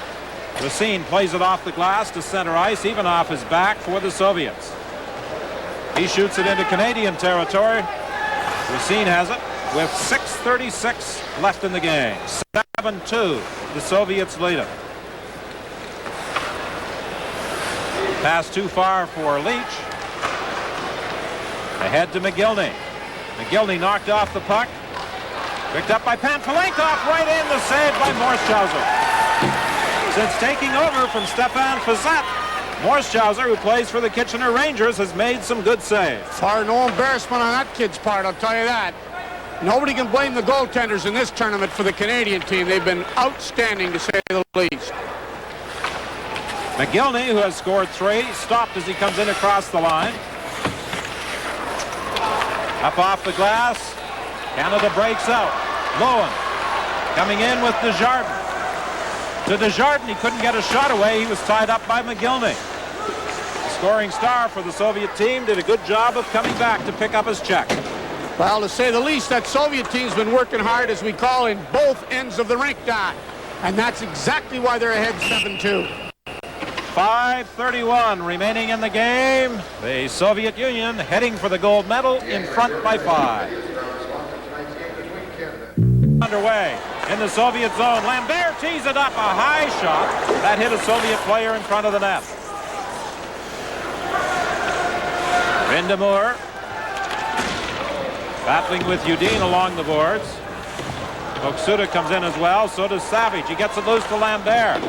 Racine plays it off the glass to center ice. Ivanov is back for the Soviets. He shoots it into Canadian territory. Racine has it with 6:36 left in the game. 7-2. The Soviets lead it. Pass too far for Leach. Ahead to Mogilny. Mogilny knocked off the puck. Picked up by Pantelenkov. Right in, the save by Mosthauser. Since taking over from Stefan Fisset, Mosthauser, who plays for the Kitchener Rangers, has made some good saves. Far no embarrassment on that kid's part, I'll tell you that. Nobody can blame the goaltenders in this tournament for the Canadian team. They've been outstanding, to say the least. Mogilny, who has scored 3, stopped as he comes in across the line. Up off the glass. Canada breaks out. Lowen coming in with Dejardin. To Dejardin, he couldn't get a shot away. He was tied up by Mogilny. The scoring star for the Soviet team did a good job of coming back to pick up his check. Well, to say the least, that Soviet team's been working hard, as we call, in both ends of the rink, Don. And that's exactly why they're ahead 7-2. 5:31 remaining in the game. The Soviet Union heading for the gold medal, in front by 5. Underway in the Soviet zone. Lambert tees it up, a high shot. That hit a Soviet player in front of the net. Brind'Amour battling with Yudim along the boards. Oksuta comes in as well. So does Savage. He gets it loose to Lambert.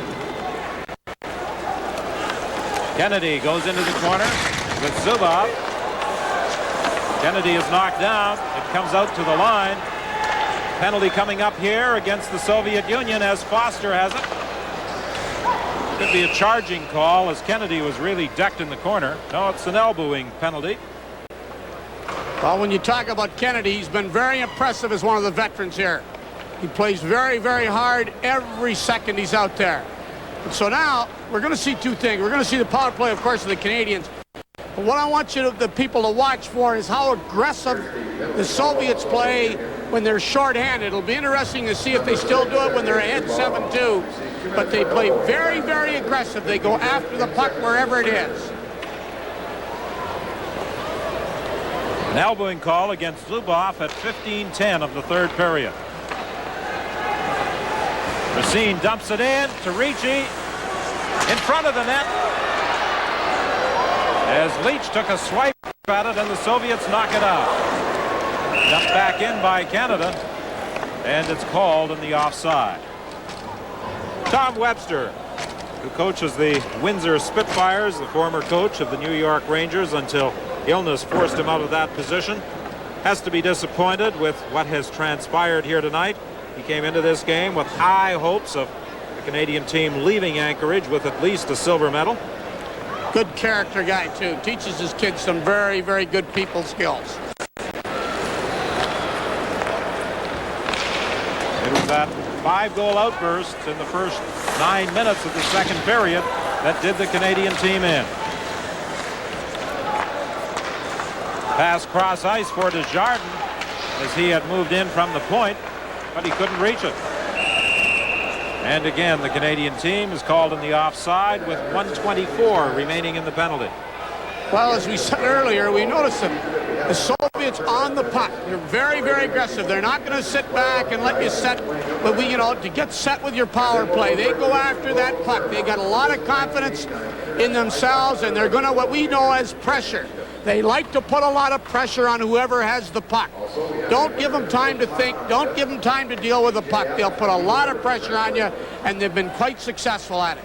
Kennedy goes into the corner with Zubov. Kennedy is knocked down. It comes out to the line. Penalty coming up here against the Soviet Union, as Foster has it. Could be a charging call, as Kennedy was really decked in the corner. No, it's an elbowing penalty. Well, when you talk about Kennedy, he's been very impressive as one of the veterans here. He plays very, very hard every second he's out there. And so now we're going to see two things. We're going to see the power play, of course, of the Canadians. But what I want the people to watch for is how aggressive the Soviets play when they're shorthanded. It'll be interesting to see if they still do it when they're ahead 7-2. But they play very, very aggressive. They go after the puck wherever it is. An elbowing call against Zubov at 15:10 of the third period. Racine dumps it in to Ricci in front of the net as Leach took a swipe at it and the Soviets knock it out. Dumped back in by Canada, and it's called in the offside. Tom Webster, who coaches the Windsor Spitfires, the former coach of the New York Rangers until illness forced him out of that position, has to be disappointed with what has transpired here tonight. He came into this game with high hopes of the Canadian team leaving Anchorage with at least a silver medal. Good character guy, too. Teaches his kids some very, very good people skills. It was that 5-goal outburst in the first 9 minutes of the second period that did the Canadian team in. Pass cross ice for Dejardin as he had moved in from the point, but he couldn't reach it. And again, the Canadian team is called in the offside with 1:24 remaining in the penalty. Well, as we said earlier, we noticed that the Soviets on the puck. They're very, very aggressive. They're not going to sit back and let you set, but to get set with your power play. They go after that puck. They got a lot of confidence in themselves, and they're going to what we know as pressure. They like to put a lot of pressure on whoever has the puck. Don't give them time to think. Don't give them time to deal with the puck. They'll put a lot of pressure on you, and they've been quite successful at it.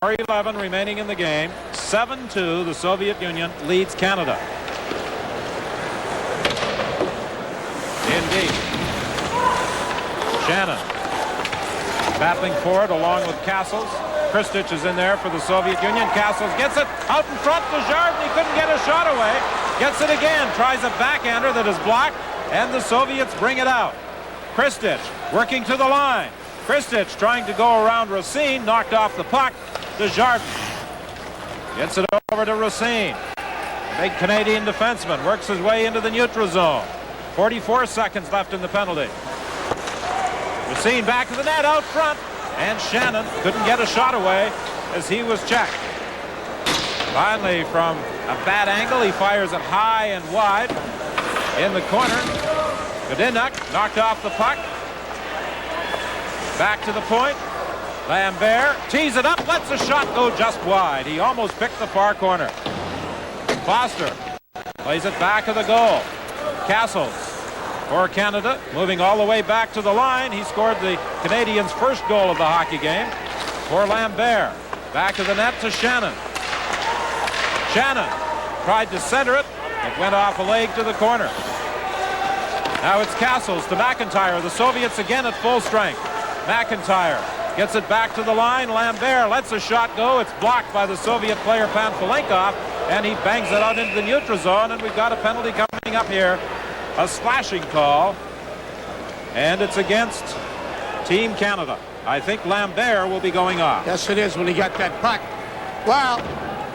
.11 remaining in the game. 7-2, the Soviet Union leads Canada. Indeed. Shannon battling for it along with Castles. Fistich is in there for the Soviet Union. Castles gets it out in front. Dejardin, he couldn't get a shot away. Gets it again. Tries a backhander that is blocked, and the Soviets bring it out. Fistich working to the line. Fistich trying to go around Racine. Knocked off the puck. Dejardin gets it over to Racine. Big Canadian defenseman works his way into the neutral zone. 44 seconds left in the penalty. Racine back to the net out front. And Shannon couldn't get a shot away as he was checked. Finally, from a bad angle, he fires it high and wide in the corner. Godinuk knocked off the puck. Back to the point. Lambert tees it up, lets a shot go just wide. He almost picked the far corner. Foster plays it back of the goal. Castles for Canada, moving all the way back to the line. He scored the Canadians' first goal of the hockey game for Lambert. Back of the net to Shannon. Shannon tried to center it. It went off a leg to the corner. Now it's Castles to McIntyre. The Soviets again at full strength. McIntyre gets it back to the line. Lambert lets a shot go. It's blocked by the Soviet player Pantelenkov, and he bangs it out into the neutral zone, and we've got a penalty coming up here. A slashing call, and it's against Team Canada. I think Lambert will be going off. Yes, it is when he got that puck. Well,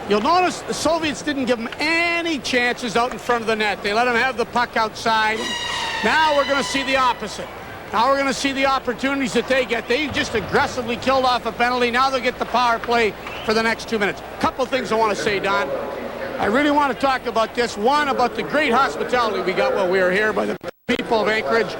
you'll notice the Soviets didn't give him any chances out in front of the net. They let him have the puck outside. Now we're going to see the opposite. Now we're going to see the opportunities that they get. They just aggressively killed off a penalty. Now they'll get the power play for the next 2 minutes. Couple things I want to say, Don. I really want to talk about this. One, about the great hospitality we got while we were here by the people of Anchorage.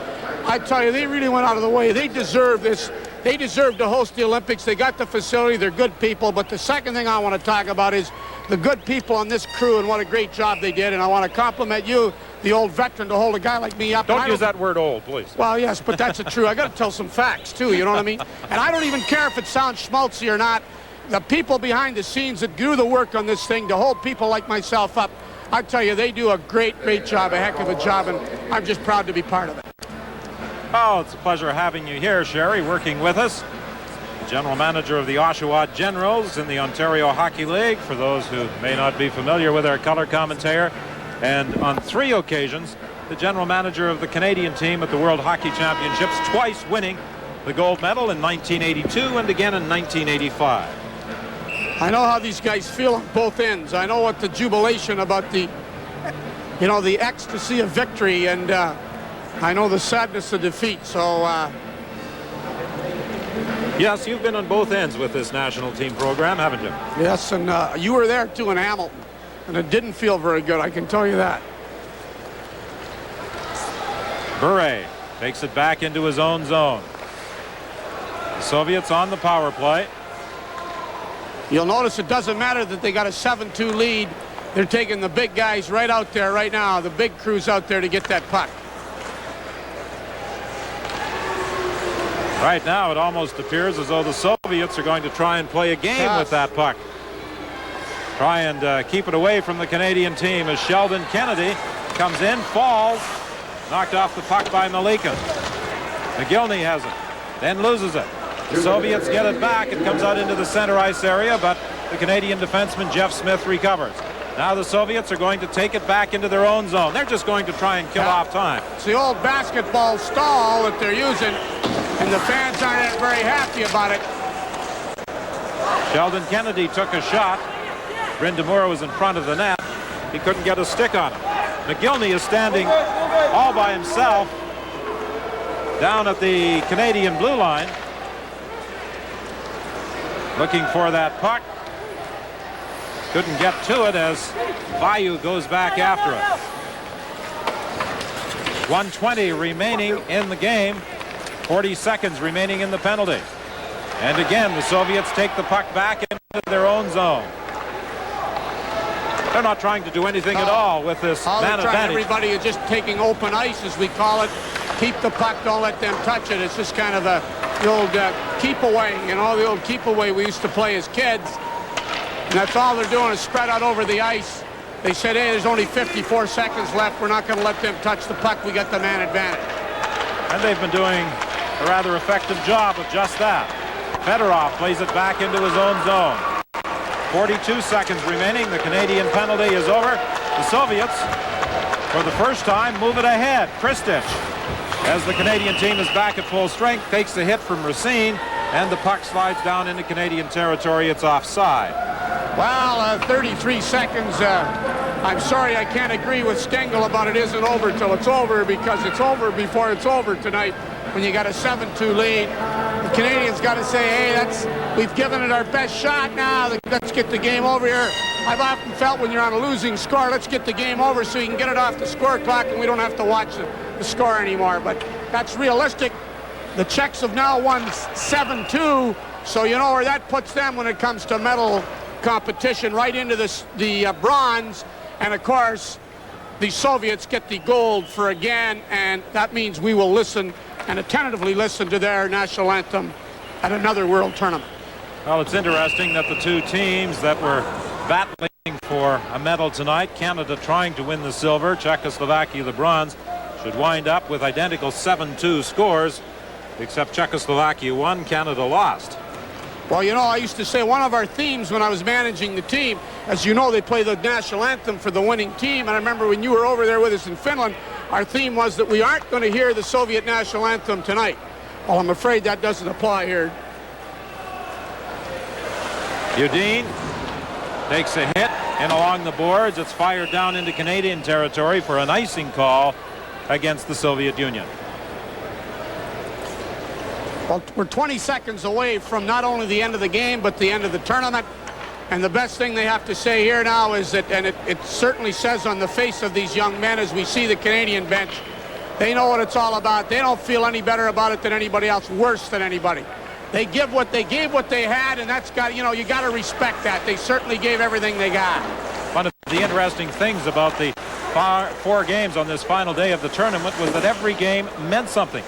I tell you, they really went out of the way. They deserve this. They deserve to host the Olympics. They got the facility. They're good people. But the second thing I want to talk about is the good people on this crew and what a great job they did. And I want to compliment you, the old veteran, to hold a guy like me up. Don't use that word old, please. Well, yes, but that's the truth. I got to tell some facts, too. You know what I mean? And I don't even care if it sounds schmaltzy or not. The people behind the scenes that do the work on this thing to hold people like myself up, I tell you, they do a great, great job, a heck of a job, and I'm just proud to be part of it. Oh, it's a pleasure having you here, Sherry, working with us. General manager of the Oshawa Generals in the Ontario Hockey League, for those who may not be familiar with our color commentator. And on 3 occasions, the general manager of the Canadian team at the World Hockey Championships, twice winning the gold medal in 1982 and again in 1985. I know how these guys feel on both ends. I know what the jubilation about the, you know, the ecstasy of victory, and I know the sadness of defeat. So, yes, you've been on both ends with this national team program, haven't you? Yes, and you were there too in Hamilton, and it didn't feel very good, I can tell you that. Buре takes it back into his own zone. The Soviets on the power play. You'll notice it doesn't matter that they got a 7-2 lead. They're taking the big guys right out there right now, the big crews out there to get that puck. Right now it almost appears as though the Soviets are going to try and play a game with that puck. Try and keep it away from the Canadian team as Sheldon Kennedy comes in, falls, knocked off the puck by Malykhin. Mogilny has it, then loses it. The Soviets get it back. It comes out into the center ice area, but the Canadian defenseman Jeff Smith recovers. Now the Soviets are going to take it back into their own zone. They're just going to try and kill off time. It's the old basketball stall that they're using, and the fans aren't very happy about it. Sheldon Kennedy took a shot. Bryn Moore was in front of the net. He couldn't get a stick on him. Mogilny is standing all by himself down at the Canadian blue line, looking for that puck. Couldn't get to it as Bayou goes back after it. 1:20 remaining in the game. 40 seconds remaining in the penalty. And again, the Soviets take the puck back into their own zone. They're not trying to do anything at all with this man advantage. Everybody is just taking open ice, as we call it. Keep the puck, don't let them touch it. It's just kind of the old keep away, you know, the old keep away we used to play as kids. And that's all they're doing is spread out over the ice. They said, hey, there's only 54 seconds left. We're not going to let them touch the puck. We got the man advantage. And they've been doing a rather effective job of just that. Fedorov plays it back into his own zone. 42 seconds remaining. The Canadian penalty is over. The Soviets, for the first time, move it ahead. Christich, as the Canadian team is back at full strength, takes the hit from Racine, and the puck slides down into Canadian territory. It's offside. Well, 33 seconds. I'm sorry I can't agree with Stengel about it isn't over till it's over, because it's over before it's over tonight when you got a 7-2 lead. The Canadians got to say, hey, we've given it our best shot now. Let's get the game over here. I've often felt when you're on a losing score, let's get the game over so you can get it off the score clock and we don't have to watch the score anymore. But that's realistic. The Czechs have now won 7-2, so you know where that puts them when it comes to medal competition, right into the bronze. And of course, the Soviets get the gold for again, and that means we will listen and attentively listen to their national anthem at another world tournament. Well, it's interesting that the two teams that were battling for a medal tonight, Canada trying to win the silver, Czechoslovakia the bronze, should wind up with identical 7-2 scores, except Czechoslovakia won, Canada lost. Well, you know, I used to say one of our themes when I was managing the team, as you know, they play the national anthem for the winning team. And I remember when you were over there with us in Finland, our theme was that we aren't going to hear the Soviet national anthem tonight. Well, I'm afraid that doesn't apply here. Udine takes a hit and along the boards. It's fired down into Canadian territory for an icing call against the Soviet Union. Well, we're 20 seconds away from not only the end of the game, but the end of the tournament. And the best thing they have to say here now is that, and it certainly says on the face of these young men as we see the Canadian bench, they know what it's all about. They don't feel any better about it than anybody else, worse than anybody. They gave what they had, and that's got, you know, you got to respect that. They certainly gave everything they got. One of the interesting things about the four games on this final day of the tournament was that every game meant something.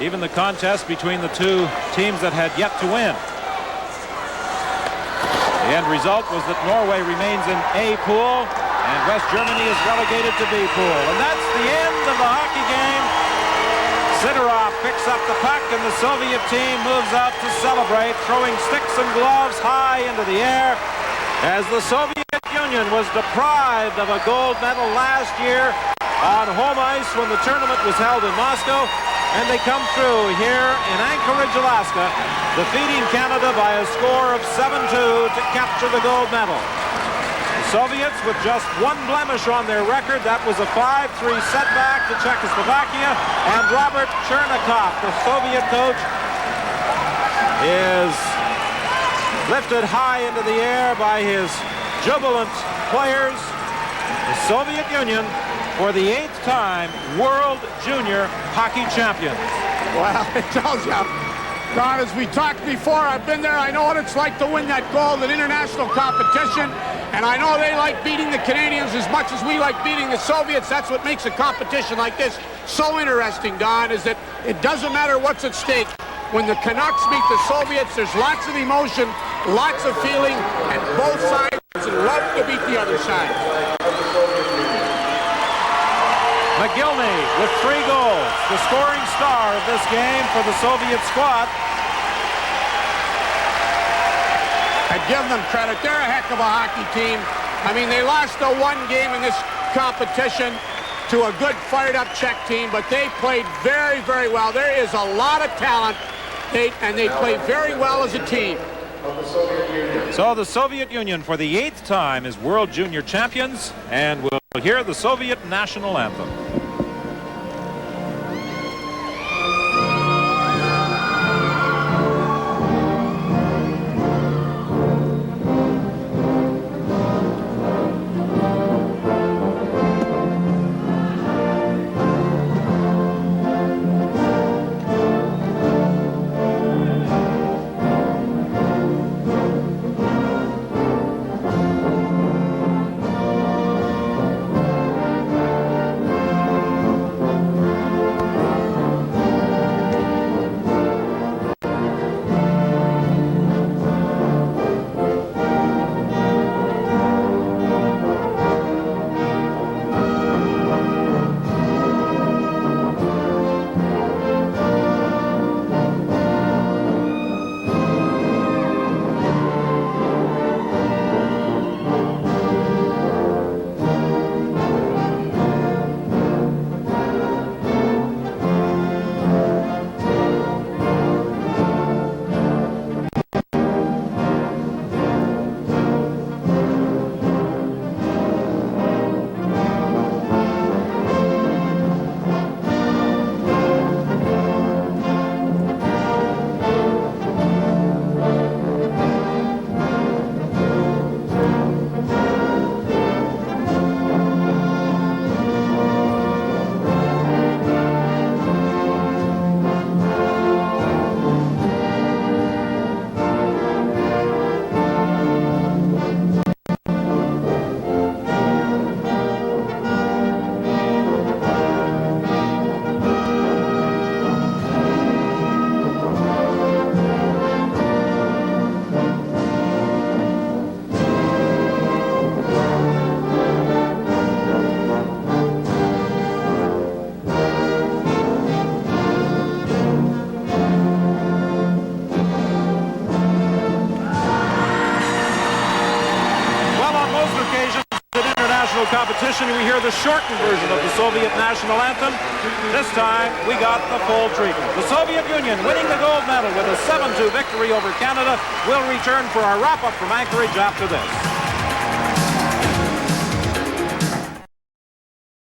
Even the contest between the two teams that had yet to win. The end result was that Norway remains in A pool and West Germany is relegated to B pool. And that's the end of the hockey game. Sидorov picks up the puck and the Soviet team moves out to celebrate, throwing sticks and gloves high into the air as the Soviet Union was deprived of a gold medal last year on home ice when the tournament was held in Moscow. And they come through here in Anchorage, Alaska, defeating Canada by a score of 7-2 to capture the gold medal. The Soviets with just one blemish on their record. That was a 5-3 setback to Czechoslovakia. And Robert Chernikov, the Soviet coach, is lifted high into the air by his jubilant players. The Soviet Union for the 8th time World Junior Hockey Champions. Well, it tells you. Don, as we talked before, I've been there. I know what it's like to win that gold in international competition. And I know they like beating the Canadians as much as we like beating the Soviets. That's what makes a competition like this so interesting, Don, is that it doesn't matter what's at stake. When the Canucks meet the Soviets, there's lots of emotion, lots of feeling, and both sides love to beat the other side. Mogilny with 3 goals, the scoring star of this game for the Soviet squad. I give them credit. They're a heck of a hockey team. I mean, they lost the 1 game in this competition to a good fired-up Czech team, but they played very, very well. There is a lot of talent, and they play very well as a team. So the Soviet Union for the 8th time is World Junior Champions, and we'll hear the Soviet national anthem. Competition, we hear the shortened version of the Soviet national anthem. This time, we got the full treatment. The Soviet Union winning the gold medal with a 7-2 victory over Canada. We'll return for our wrap-up from Anchorage after this.